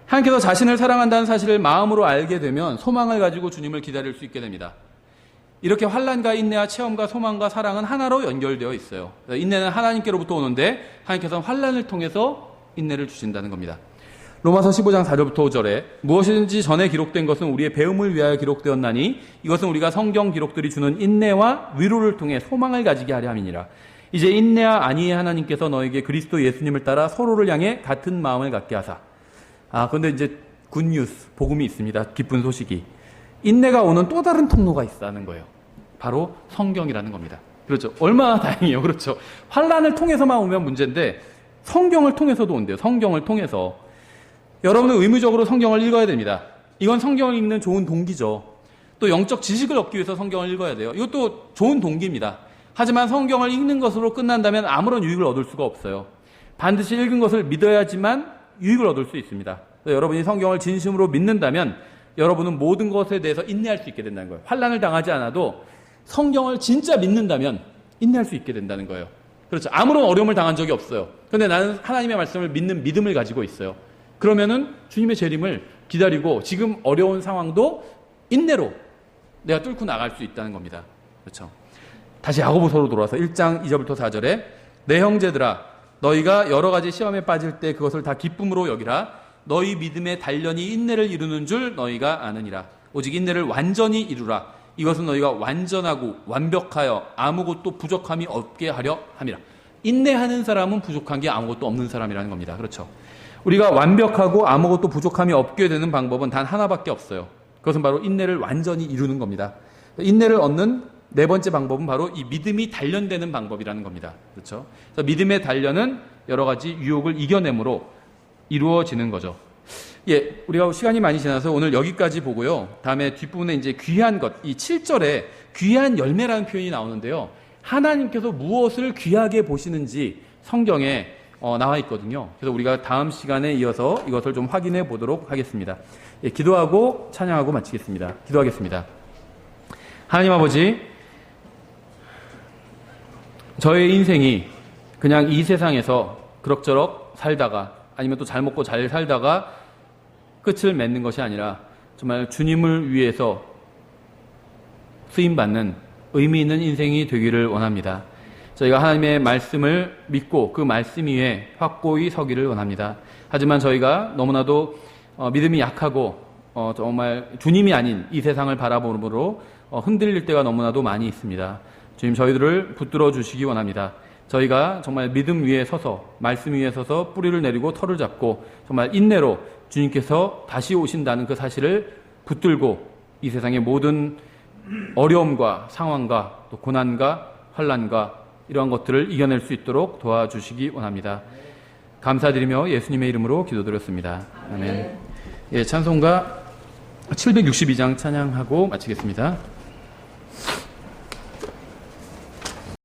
하나님께서 자신을 사랑한다는 사실을 마음으로 알게 되면 소망을 가지고 주님을 기다릴 수 있게 됩니다. 이렇게 환난과 인내와 체험과 소망과 사랑은 하나로 연결되어 있어요. 인내는 하나님께로부터 오는데 하나님께서는 환난을 통해서 인내를 주신다는 겁니다. 로마서 15장 4절부터 5절에 무엇이든지 전에 기록된 것은 우리의 배움을 위하여 기록되었나니 이것은 우리가 성경 기록들이 주는 인내와 위로를 통해 소망을 가지게 하려 함이니라. 이제 인내와 안위의 하나님께서 너에게 그리스도 예수님을 따라 서로를 향해 같은 마음을 갖게 하사. 그런데 이제 굿뉴스, 복음이 있습니다. 기쁜 소식이. 인내가 오는 또 다른 통로가 있다는 거예요. 바로 성경이라는 겁니다. 그렇죠. 얼마나 다행이에요. 그렇죠. 환난을 통해서만 오면 문제인데 성경을 통해서도 온대요. 성경을 통해서. 여러분은 의무적으로 성경을 읽어야 됩니다. 이건 성경을 읽는 좋은 동기죠. 또 영적 지식을 얻기 위해서 성경을 읽어야 돼요. 이것도 좋은 동기입니다. 하지만 성경을 읽는 것으로 끝난다면 아무런 유익을 얻을 수가 없어요. 반드시 읽은 것을 믿어야지만 유익을 얻을 수 있습니다. 여러분이 성경을 진심으로 믿는다면 여러분은 모든 것에 대해서 인내할 수 있게 된다는 거예요. 환난을 당하지 않아도 성경을 진짜 믿는다면 인내할 수 있게 된다는 거예요. 그렇죠. 아무런 어려움을 당한 적이 없어요. 그런데 나는 하나님의 말씀을 믿는 믿음을 가지고 있어요. 그러면은 주님의 재림을 기다리고 지금 어려운 상황도 인내로 내가 뚫고 나갈 수 있다는 겁니다. 그렇죠. 다시 야고보서로 돌아와서 1장 2절부터 4절에 내 형제들아 너희가 여러 가지 시험에 빠질 때 그것을 다 기쁨으로 여기라. 너희 믿음의 단련이 인내를 이루는 줄 너희가 아느니라. 오직 인내를 완전히 이루라. 이것은 너희가 완전하고 완벽하여 아무것도 부족함이 없게 하려 함이라. 인내하는 사람은 부족한 게 아무것도 없는 사람이라는 겁니다. 그렇죠. 우리가 완벽하고 아무것도 부족함이 없게 되는 방법은 단 하나밖에 없어요. 그것은 바로 인내를 완전히 이루는 겁니다. 인내를 얻는 네 번째 방법은 바로 이 믿음이 단련되는 방법이라는 겁니다. 그렇죠? 그래서 믿음의 단련은 여러 가지 유혹을 이겨내므로 이루어지는 거죠. 예, 우리가 시간이 많이 지나서 오늘 여기까지 보고요. 다음에 뒷부분에 이제 귀한 것, 이 7절에 귀한 열매라는 표현이 나오는데요. 하나님께서 무엇을 귀하게 보시는지 성경에 나와 있거든요. 그래서 우리가 다음 시간에 이어서 이것을 좀 확인해 보도록 하겠습니다. 예, 기도하고 찬양하고 마치겠습니다. 기도하겠습니다. 하나님 아버지, 저의 인생이 그냥 이 세상에서 그럭저럭 살다가 아니면 또 잘 먹고 잘 살다가 끝을 맺는 것이 아니라 정말 주님을 위해서 쓰임받는 의미 있는 인생이 되기를 원합니다. 저희가 하나님의 말씀을 믿고 그 말씀 위에 확고히 서기를 원합니다. 하지만 저희가 너무나도 믿음이 약하고 정말 주님이 아닌 이 세상을 바라보므로 흔들릴 때가 너무나도 많이 있습니다. 주님, 저희들을 붙들어 주시기 원합니다. 저희가 정말 믿음 위에 서서 말씀 위에 서서 뿌리를 내리고 털을 잡고 정말 인내로 주님께서 다시 오신다는 그 사실을 붙들고 이 세상의 모든 어려움과 상황과 또 고난과 환난과 이러한 것들을 이겨낼 수 있도록 도와주시기 원합니다. 감사드리며 예수님의 이름으로 기도드렸습니다. 아멘. 예, 찬송가 762장 찬양하고 마치겠습니다.